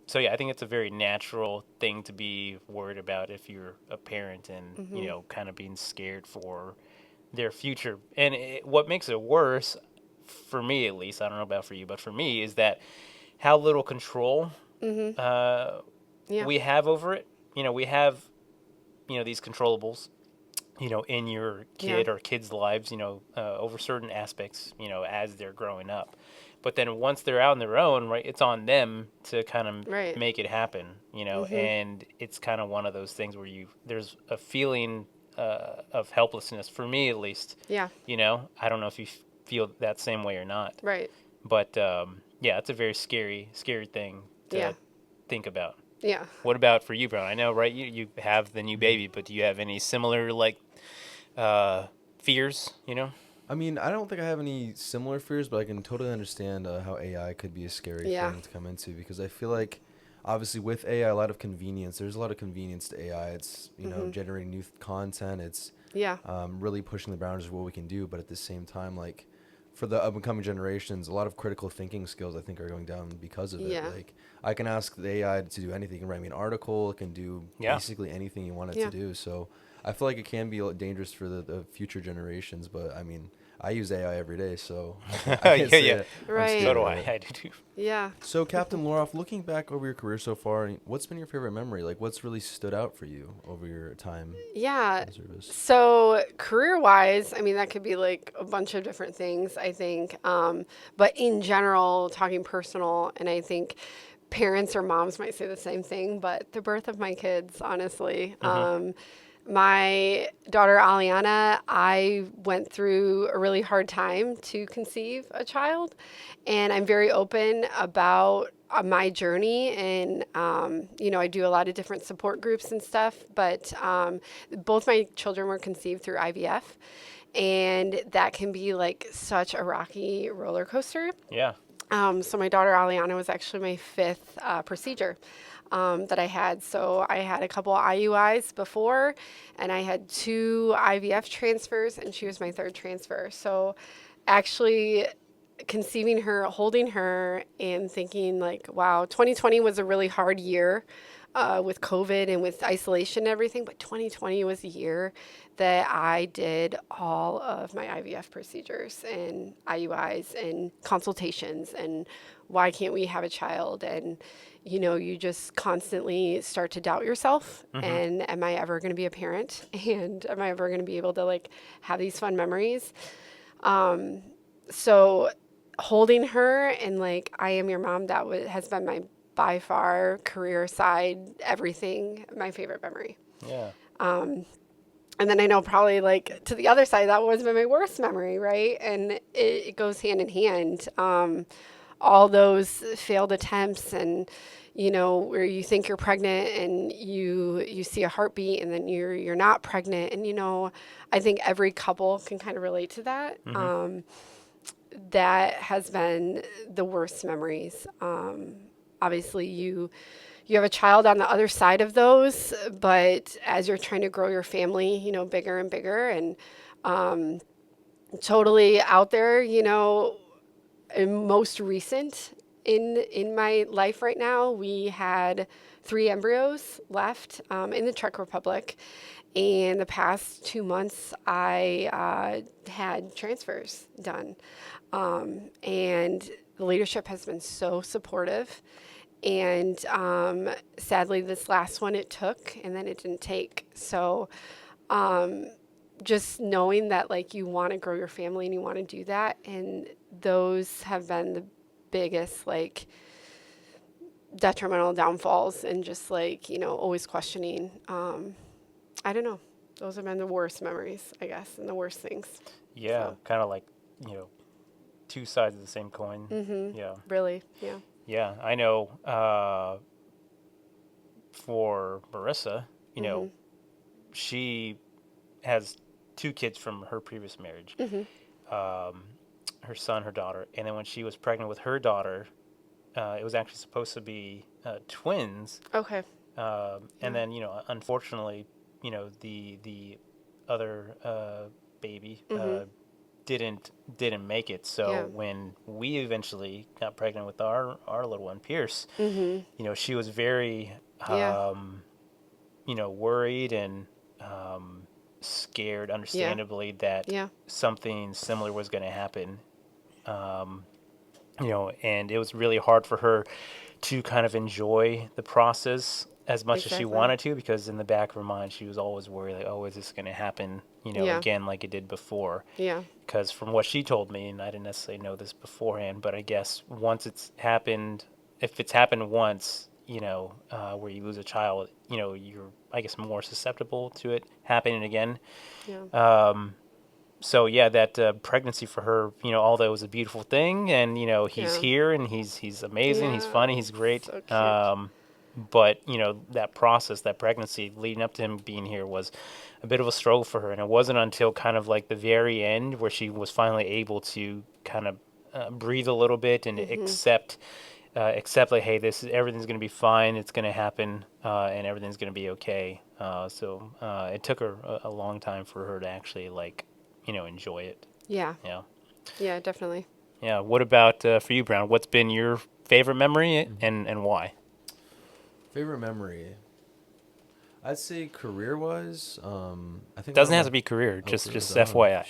So yeah, I think it's a very natural thing to be worried about if you're a parent and Hmm. kind of being scared for their future. And what makes it worse, for me at least, I don't know about for you, but for me, is that how little control Hmm. uh, Yeah. we have over it. We have these controllables, in your Yeah. kid or kids' lives, over certain aspects, as they're growing up. But then once they're out on their own, right, it's on them to kind of Right. make it happen, Hmm. and it's kind of one of those things where there's a feeling of helplessness, for me at least. Yeah. I don't know if you feel that same way or not, Right. but yeah, it's a very scary thing Yeah. to think about. Yeah. What about for you, Brown? I know, right? You have the new baby, but do you have any similar fears? I mean, I don't think I have any similar fears, but I can totally understand how AI could be a scary Yeah. thing to come into, because I feel like obviously with AI, a lot of convenience. There's a lot of convenience to AI. It's, Hmm. generating new content. It's Yeah. really pushing the boundaries of what we can do. But at the same time, like for the up and coming generations, a lot of critical thinking skills I think are going down because of it. Yeah. Like I can ask the AI to do anything. It can write me an article. It can do Yeah. basically anything you want it Yeah. to do. So I feel like it can be dangerous for the future generations. But I mean, I use AI every day, so I Yeah, can't say yeah. I'm Right. So scared do of I. it. I do too. Yeah. So, Captain Loroff, looking back over your career so far, what's been your favorite memory? Like, what's really stood out for you over your time Yeah. in service? So career wise, I mean, that could be like a bunch of different things, I think. But in general, talking personal, and I think parents or moms might say the same thing, but the birth of my kids, honestly. Hmm. My daughter Aliana, I went through a really hard time to conceive a child, and I'm very open about my journey. And I do a lot of different support groups and stuff. But both my children were conceived through IVF, and that can be like such a rocky roller coaster. Yeah. So my daughter Aliana was actually my fifth procedure that I had. So I had a couple IUIs before, and I had two IVF transfers, and she was my third transfer. So actually conceiving her, holding her, and thinking like, wow, 2020 was a really hard year with COVID and with isolation and everything, but 2020 was the year that I did all of my IVF procedures and IUIs and consultations and why can't we have a child? And you just constantly start to doubt yourself. Hmm. And am I ever going to be a parent? And am I ever going to be able to like have these fun memories? So holding her and like I am your mom, that has been my by far career side, everything, my favorite memory. Yeah. And then I know probably like to the other side, that was my worst memory, right? And it goes hand in hand. All those failed attempts and where you think you're pregnant and you see a heartbeat and then you're not pregnant. And I think every couple can kind of relate to that. Hmm. That has been the worst memories. Obviously, you have a child on the other side of those, but as you're trying to grow your family, bigger and bigger, and totally out there, and most recent in my life right now, we had 3 embryos left in the Czech Republic. And the past 2 months, I had transfers done. And the leadership has been so supportive. And sadly, this last one it took, and then it didn't take. So just knowing that like you want to grow your family and you want to do that, and those have been the biggest like detrimental downfalls, and just like always questioning. I don't know. Those have been the worst memories, I guess, and the worst things. Yeah, So. kind of like, two sides of the same coin. Mm-hmm. Yeah. Really, yeah. Yeah, I know for Marissa, Mm-hmm. she has two kids from her previous marriage, Mm-hmm. her son, her daughter. And then when she was pregnant with her daughter, it was actually supposed to be twins. Okay. And then, unfortunately, the other baby Mm-hmm. didn't make it. So Yeah. when we eventually got pregnant with our little one, Pierce, Mm-hmm. she was very Yeah. worried and scared, Yeah. understandably, that Yeah. something similar was going to happen. Um, and it was really hard for her to kind of enjoy the process as much as she Exactly. wanted to, because in the back of her mind, she was always worried, like, oh, is this going to happen, Yeah. again, like it did before? Yeah. Because from what she told me, and I didn't necessarily know this beforehand, but I guess once it's happened, if it's happened once, where you lose a child, you're, I guess, more susceptible to it happening again. Yeah. So yeah, that pregnancy for her, although it was a beautiful thing, and he's Yeah. here and he's amazing, he's Yeah. funny, he's great. So cute. But that process, that pregnancy leading up to him being here was a bit of a struggle for her, and it wasn't until kind of like the very end where she was finally able to kind of breathe a little bit and Mm-hmm. accept like, hey, everything's going to be fine, it's going to happen, and everything's going to be okay. So it took her a long time for her to actually like enjoy it. Yeah. Yeah. Yeah. Definitely. Yeah. What about for you, Brown? What's been your favorite memory and why? Favorite memory? I'd say career-wise, I think one Doesn't of have my to be career, oh, just career. FYI,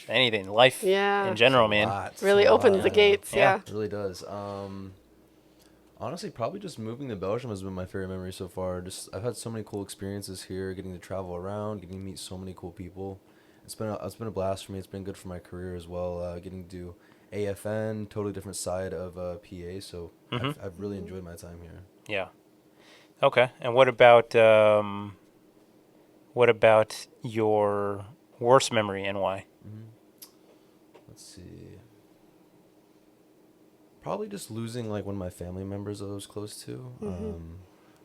anything, life in Yeah. It's a general, man. lot. Really A opens lot, the yeah. gates. Yeah. Yeah. It really does. Honestly, probably just moving to Belgium has been my favorite memory so far. Just I've had so many cool experiences here, getting to travel around, getting to meet so many cool people. It's been a blast for me. It's been good for my career as well. Getting to do AFN, totally different side of PA. So Hmm. I've really Mm-hmm. enjoyed my time here. Yeah. Okay. And what about your worst memory and why? hmm Let's see. Probably just losing like one of my family members that I was close to. Mm-hmm.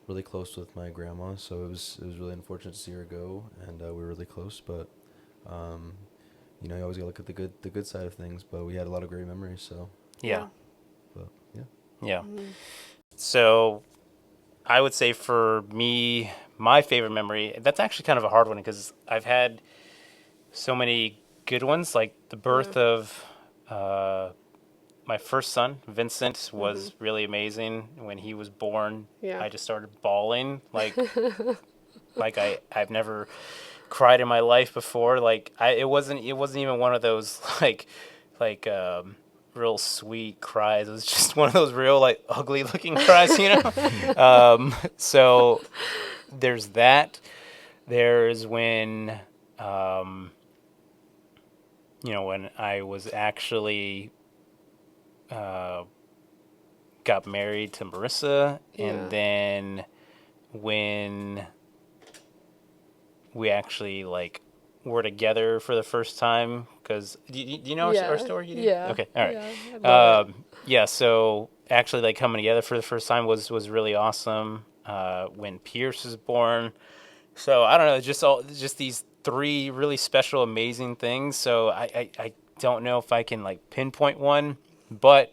Really close with my grandma, so it was really unfortunate to see her go, and we were really close. But um, you always gotta look at the good side of things. But we had a lot of great memories. So, Yeah. but yeah. Yeah. Mm-hmm. So I would say for me, my favorite memory, that's actually kind of a hard one because I've had so many good ones. Like the Yeah. birth of my first son, Vincent, Mm-hmm. was really amazing. When he was born, Yeah. I just started bawling like I've never cried in my life before. Like it wasn't even one of those like real sweet cries. It was just one of those real like ugly looking cries. So there's that. There's um, when I was actually uh, got married to Marissa, and Yeah. then when we actually like were together for the first time. Because do you know our Yeah. story? You do? Yeah. Okay, all right. Yeah. I love it. Yeah, so actually like coming together for the first time was really awesome. When Pierce was born, so I don't know, just these three really special, amazing things. So I don't know if I can like pinpoint one, but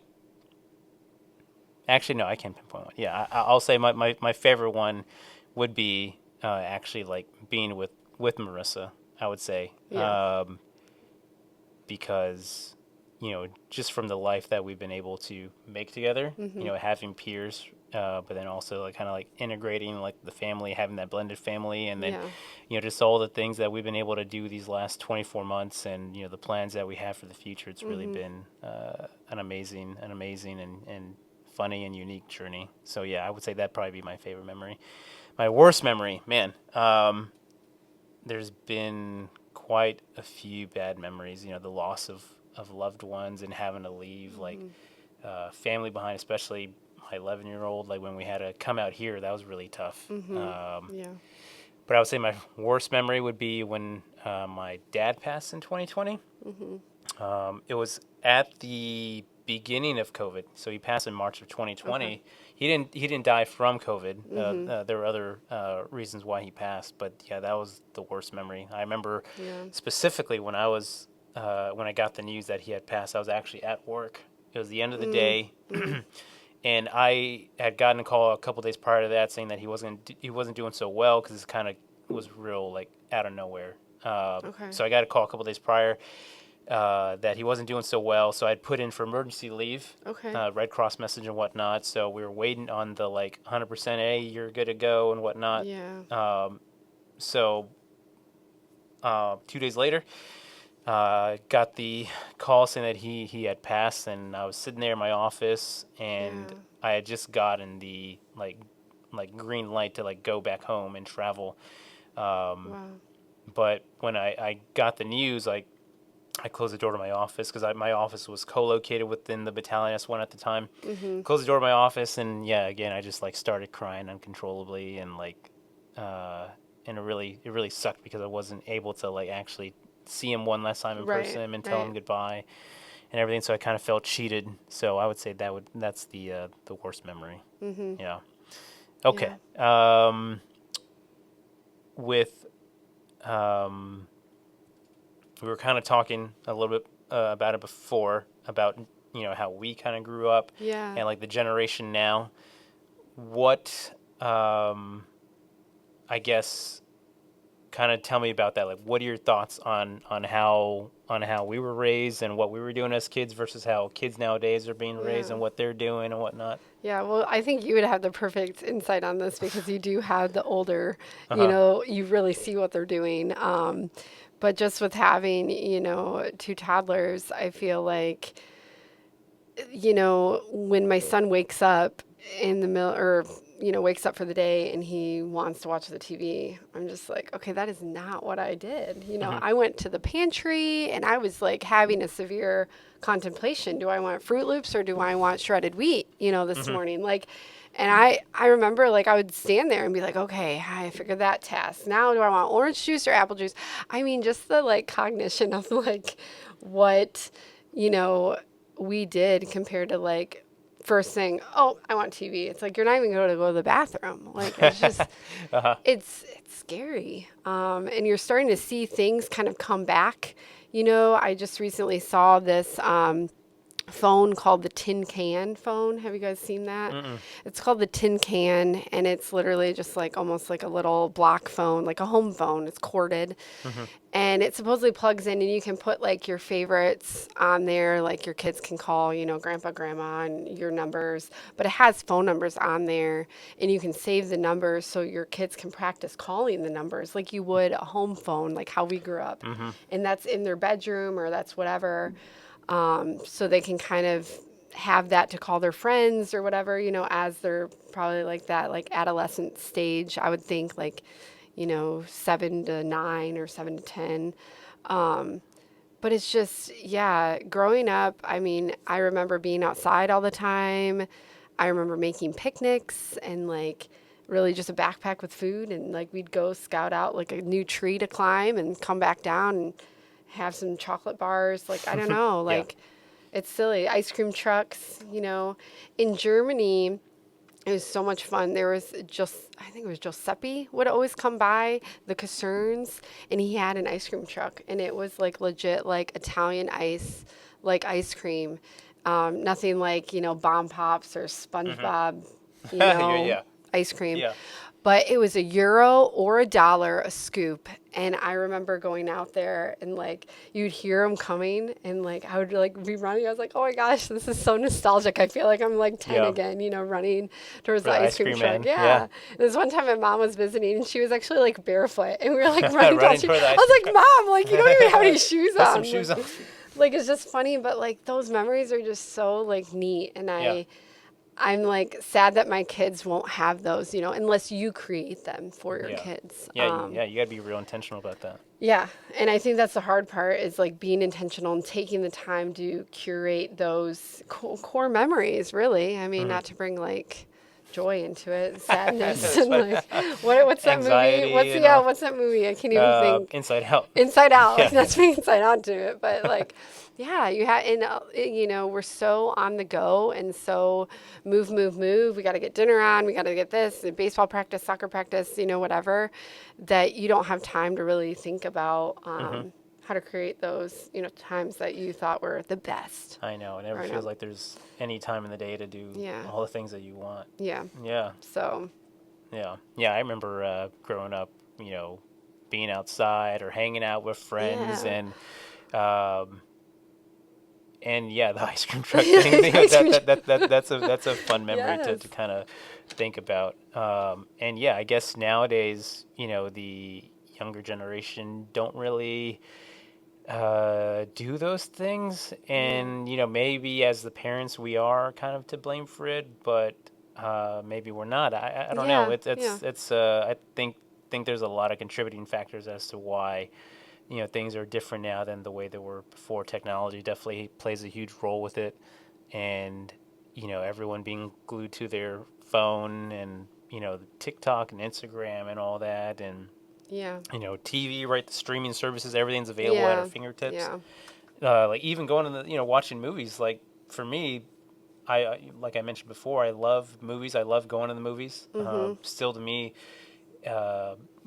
actually no, I can pinpoint one. Yeah, I'll say my favorite one would be actually like being with Marissa. I would say. Yeah. Because just from the life that we've been able to make together, Mm-hmm. having peers, but then also like kind of like integrating like the family, having that blended family, and then Yeah. just all the things that we've been able to do these last 24 months, and the plans that we have for the future. It's really Mm-hmm. been an amazing and funny and unique journey. So yeah, I would say that'd probably be my favorite memory. My worst memory, man. There's been quite a few bad memories. The loss of loved ones and having to leave like Mm-hmm. family behind, especially my 11-year-old. Like when we had to come out here, that was really tough. Mm-hmm. Yeah. But I would say my worst memory would be when my dad passed in 2020. It was at the beginning of COVID, so he passed in March of 2020. Okay. He didn't die from COVID. There were other reasons why he passed, but yeah, that was the worst memory. I remember Yeah. specifically when I got the news that he had passed. I was actually at work. It was the end of the day, and I had gotten a call a couple days prior to that saying that he wasn't doing so well because it kind of was real like out of nowhere. Okay. So I got a call a couple days prior that he wasn't doing so well. So I'd put in for emergency leave, Okay. Red Cross message and whatnot. So we were waiting on the like 100%, hey, you're good to go and whatnot. Yeah. So 2 days later, got the call saying that he had passed, and I was sitting there in my office, and Yeah. I had just gotten the like green light to like go back home and travel. Wow. But when I got the news, like I closed the door to my office because my office was co-located within the battalion S1 at the time. Closed the door to my office, and yeah, again, I just like started crying uncontrollably, and like, and it really sucked because I wasn't able to like actually see him one last time in Right. person and tell him Right. goodbye and everything. So I kind of felt cheated. So I would say that's the worst memory. Yeah. Okay. With we were kind of talking a little bit about it before, about how we kind of grew up Yeah. and like the generation now. What I guess kind of tell me about that. Like, what are your thoughts on how we were raised and what we were doing as kids versus how kids nowadays are being raised Yeah. and what they're doing and whatnot? Yeah, well, I think you would have the perfect insight on this because you do have the older, Uh-huh. you really see what they're doing. But just with having, two toddlers, I feel like, when my son wakes up in the middle or, wakes up for the day and he wants to watch the TV, I'm just like, okay, that is not what I did. I went to the pantry and I was like having a severe contemplation. Do I want Fruit Loops or do I want shredded wheat, this morning? Like, and I remember like I would stand there and be like, okay, I figured that task. Now do I want orange juice or apple juice? I mean, just the like cognition of like what, we did compared to like first thing, oh, I want TV. It's like you're not even going to go to the bathroom. Like it's just it's scary. And you're starting to see things kind of come back. I just recently saw this phone called the tin can phone. Have you guys seen that? It's called the tin can, and it's literally just like almost like a little block phone, like a home phone. It's corded, and it supposedly plugs in, and you can put like your favorites on there, like your kids can call, grandpa, grandma, and your numbers. But it has phone numbers on there, and you can save the numbers so your kids can practice calling the numbers like you would a home phone, like how we grew up, and that's in their bedroom or that's whatever. So they can kind of have that to call their friends or whatever, as they're probably like that, like adolescent stage, I would think like, 7 to 9 or 7 to 10. But it's just, yeah, growing up, I mean, I remember being outside all the time. I remember making picnics and like really just a backpack with food. And like we'd go scout out like a new tree to climb and come back down and have some chocolate bars. Like, I don't know, Yeah. like it's silly. Ice cream trucks, In Germany, it was so much fun. There was I think it was Giuseppe would always come by the concerns, and he had an ice cream truck, and it was like legit, like Italian ice cream. Nothing like, Bomb Pops or SpongeBob, Yeah. ice cream. Yeah. But it was €1 or $1 a scoop. And I remember going out there and like you'd hear them coming and like I would like be running. I was like, oh my gosh, this is so nostalgic. I feel like I'm like 10 Yeah. again, running towards For the the ice cream truck. man. Yeah. This one time my mom was visiting and she was actually like barefoot and we were like running down Running the street. toward the I ice was cream like, Mom, like you don't even have any shoes Put on. some shoes on. Like it's just funny, but like those memories are just so like neat. And I'm like sad that my kids won't have those, unless you create them for your kids. Yeah, you got to be real intentional about that. Yeah, and I think that's the hard part is like being intentional and taking the time to curate those core memories, really. I mean, not to bring like joy into it, sadness, and like what's that Anxiety movie? What's and all. what's that movie? I can't even think. Inside Out. Inside Out. Yeah. That's me inside out to it, but like, yeah, you have, and you know, we're so on the go and so move, move, move. We got to get dinner on. We got to get this, baseball practice, soccer practice, you know, whatever. That you don't have time to really think about how to create those, you know, times that you thought were the best. I know. It never Right feels now. like there's any time in the day to do Yeah. all the things that you want. Yeah. Yeah. So. Yeah. Yeah. I remember growing up, you know, being outside or hanging out with friends Yeah. and yeah, the ice cream truck thing. You know, that's a fun memory Yes. to kind of think about. And yeah, I guess nowadays, you know, the younger generation don't really do those things, and you know, maybe as the parents we are kind of to blame for it, but maybe we're not. I don't know. It's I think there's a lot of contributing factors as to why, you know, things are different now than the way they were before. Technology definitely plays a huge role with it, and you know, everyone being glued to their phone, and you know, TikTok and Instagram and all that, and Yeah. you know, TV, right? The streaming services, everything's available at our fingertips. Yeah. Like even going to the, you know, watching movies. Like for me, like I mentioned before, I love movies. I love going to the movies. Still, to me,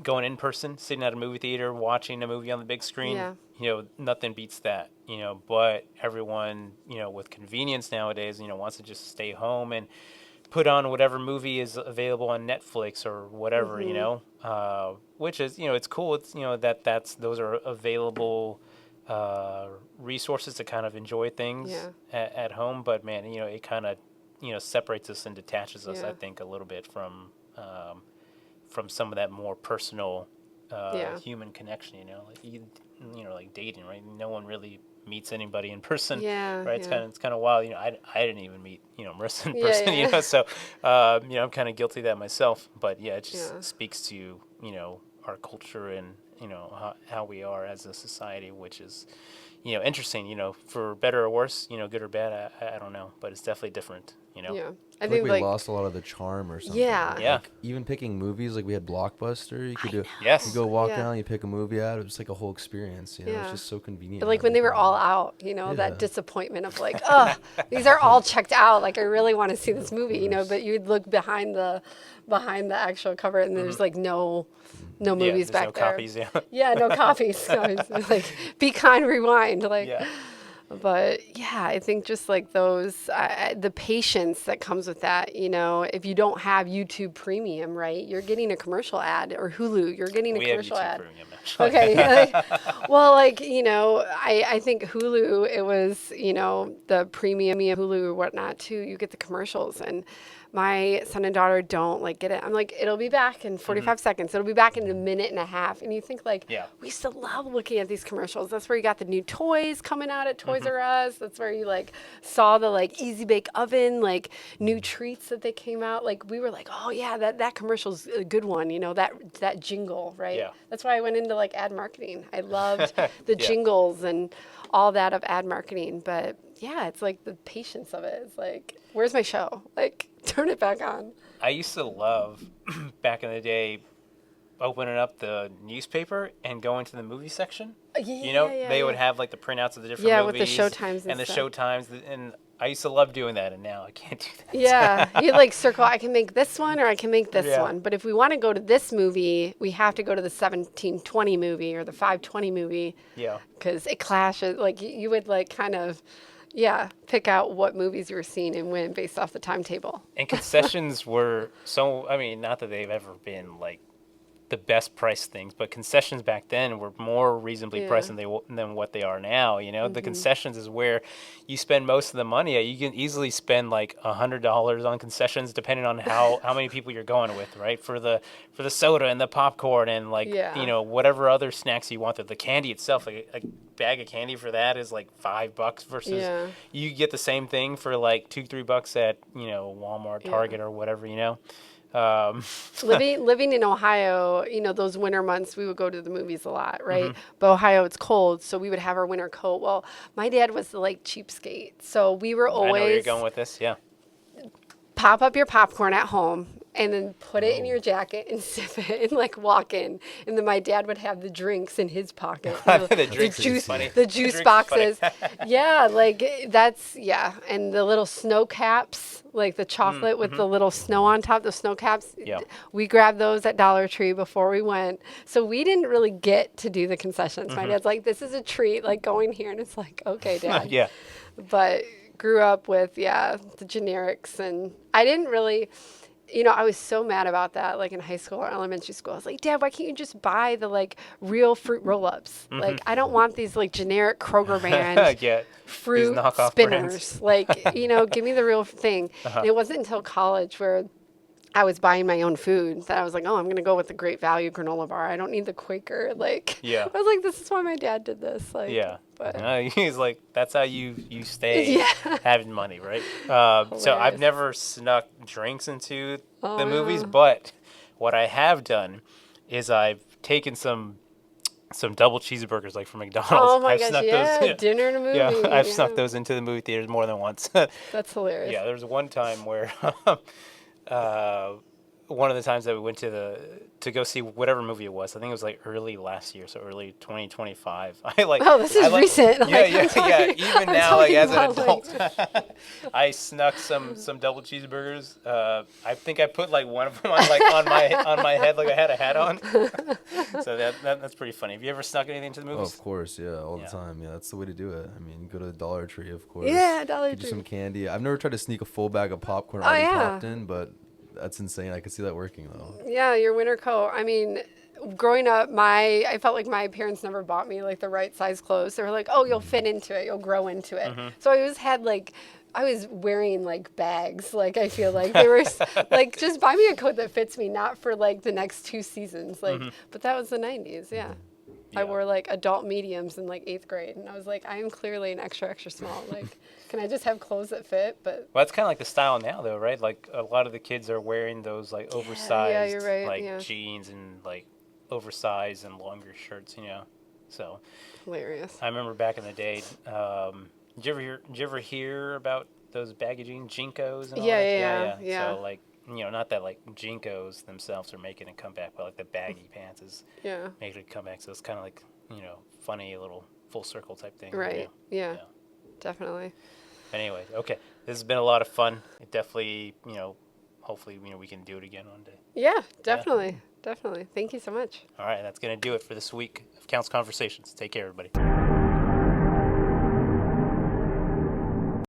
going in person, sitting at a movie theater, watching a movie on the big screen, Yeah. you know, nothing beats that. You know, but everyone, you know, with convenience nowadays, you know, wants to just stay home and put on whatever movie is available on Netflix or whatever, you know, which is, you know, it's cool. It's, you know, those are available resources to kind of enjoy things at home. But man, you know, it kind of, you know, separates us and detaches us, I think, a little bit from some of that more personal human connection, you know, like you know, like dating, right? No one really meets anybody in person, right? It's kind of wild, you know. I didn't even meet, you know, Marissa in person, you know. So you know, I'm kind of guilty of that myself. But yeah, it just speaks to, you know, our culture and, you know, how we are as a society, which is, you know, interesting, you know, for better or worse, you know, good or bad. I don't know, but it's definitely different, you know. Yeah. I think we lost a lot of the charm or something. Yeah. Like, Yeah. even picking movies, like we had Blockbuster. You could do. Yes. You go walk down, you pick a movie out. It was like a whole experience. You know, it's just so convenient. But like when they were all out, you know, Yeah. that disappointment of like, oh, these are all checked out. Like I really want to see this movie, you know. But you'd look behind the actual cover, and there's like no movies back no there. copies, yeah. Yeah, no copies. Like, be kind, rewind. Like. Yeah. But yeah, I think just like those, the patience that comes with that, you know, if you don't have YouTube Premium, right, you're getting a commercial ad, or Hulu, you're getting a commercial ad. Premium, actually. Okay. Well, like, you know, I think Hulu, it was, you know, the premium Hulu or whatnot too. You get the commercials, and my son and daughter don't like get it. I'm like, it'll be back in 45 seconds. It'll be back in a minute and a half. And you think like, we used to love looking at these commercials. That's where you got the new toys coming out at Toys R Us. That's where you like saw the like Easy Bake Oven, like new treats that they came out. Like we were like, oh yeah, that commercial's a good one. You know, that jingle, right? Yeah. That's why I went into like ad marketing. I loved the jingles and all that of ad marketing. But yeah, it's like the patience of it. It's like, where's my show? Like, turn it back on. I used to love, back in the day, opening up the newspaper and going to the movie section. You know, they would have like the printouts of the different movies. with the showtimes and the stuff. showtimes. And I used to love doing that, and now I can't do that. Yeah, you like circle, I can make this one or I can make this Yeah. one. But if we want to go to this movie, we have to go to the 1720 movie or the 520 movie. Yeah. Because it clashes. Like you would like kind of, pick out what movies you were seeing and when based off the timetable. And concessions were so, I mean, not that they've ever been like the best priced things, but concessions back then were more reasonably priced than what they are now. You know, the concessions is where you spend most of the money. You can easily spend like $100 on concessions, depending on how many people you're going with, right? For the soda and the popcorn and like you know, whatever other snacks you want. The candy itself, like a bag of candy for that is like $5 versus you get the same thing for like $2-3 at, you know, Walmart, Target, or whatever, you know. Living in Ohio, you know, those winter months, we would go to the movies a lot, right? But Ohio, it's cold, so we would have our winter coat. Well, my dad was like cheapskate, so we were always. I know where you're going with this, yeah. pop up your popcorn at home and then put it in your jacket and sip it and like walk in. And then my dad would have the drinks in his pocket. The drinks is funny. The juice boxes. Yeah, like yeah. And the little snow caps, like the chocolate with the little snow on top, the snow caps. Yeah. We grabbed those at Dollar Tree before we went. So we didn't really get to do the concessions. My dad's like, this is a treat, like going here. And it's like, okay, Dad. Yeah. But grew up with, the generics. And I didn't really, I was so mad about that, like in high school or elementary school. I was like, Dad, why can't you just buy the like real fruit roll-ups? Like, I don't want these like generic Kroger brand Yeah. fruit These knockoff spinners. brands. Like, give me the real thing. And it wasn't until college where I was buying my own food that I was like, oh, I'm going to go with the Great Value granola bar. I don't need the Quaker. Like, Yeah. I was like, this is why my dad did this. Like, Yeah. But He's like, that's how you stay having money, right? So I've Hilarious. never snuck drinks into Oh, the movies, yeah. but what I have done is I've taken some double cheeseburgers like from McDonald's. Oh my I've gosh, snuck yeah, those, dinner in a movie. Yeah, I've yeah. snuck those into the movie theaters more than once. That's hilarious. Yeah, there was one time where one of the times that we went to go see whatever movie it was. I think it was like early last year, so early 2025. Oh, this is recent. Yeah, Like, yeah, I'm Even I'm now, like talking as an about, adult, I snuck some double cheeseburgers. I think I put like one of them on my head, like I had a hat on. So that's pretty funny. Have you ever snuck anything to the Oh, movies? of course, yeah, all Yeah. the time. Yeah, that's the way to do it. I mean, go to the Dollar Tree, of course. Yeah, Dollar Get you Tree. some candy. I've never tried to sneak a full bag of popcorn Oh, already yeah. popped in, but that's insane. I could see that working though. Yeah, your winter coat. I mean, growing up, I felt like my parents never bought me like the right size clothes. They were like, "Oh, you'll fit into it. You'll grow into it." So I always had like, I was wearing like bags. Like I feel like they were like, just buy me a coat that fits me, not for like the next 2 seasons. Like, but that was the 90s. Yeah. I Yeah. wore like adult mediums in like 8th grade, and I was like, I am clearly an extra small. Like, can I just have clothes that fit? But Well, that's kind of like the style now, though, right? Like a lot of the kids are wearing those like oversized, you're right, like yeah. jeans and like oversized and longer shirts, So hilarious. I remember back in the day. Did you ever hear about those baggy jeans, Jinkos, and all Yeah, that? yeah. So like, not that like Jinkos themselves are making a comeback, but like the baggy pants is Yeah. making a comeback. So it's kind of like funny little full circle type thing. Right. Yeah. Yeah. Definitely. Anyway, okay, this has been a lot of fun. It definitely, hopefully, we can do it again one day. Yeah, definitely. Definitely. Thank you so much. All right, that's going to do it for this week of Council Conversations. Take care, everybody.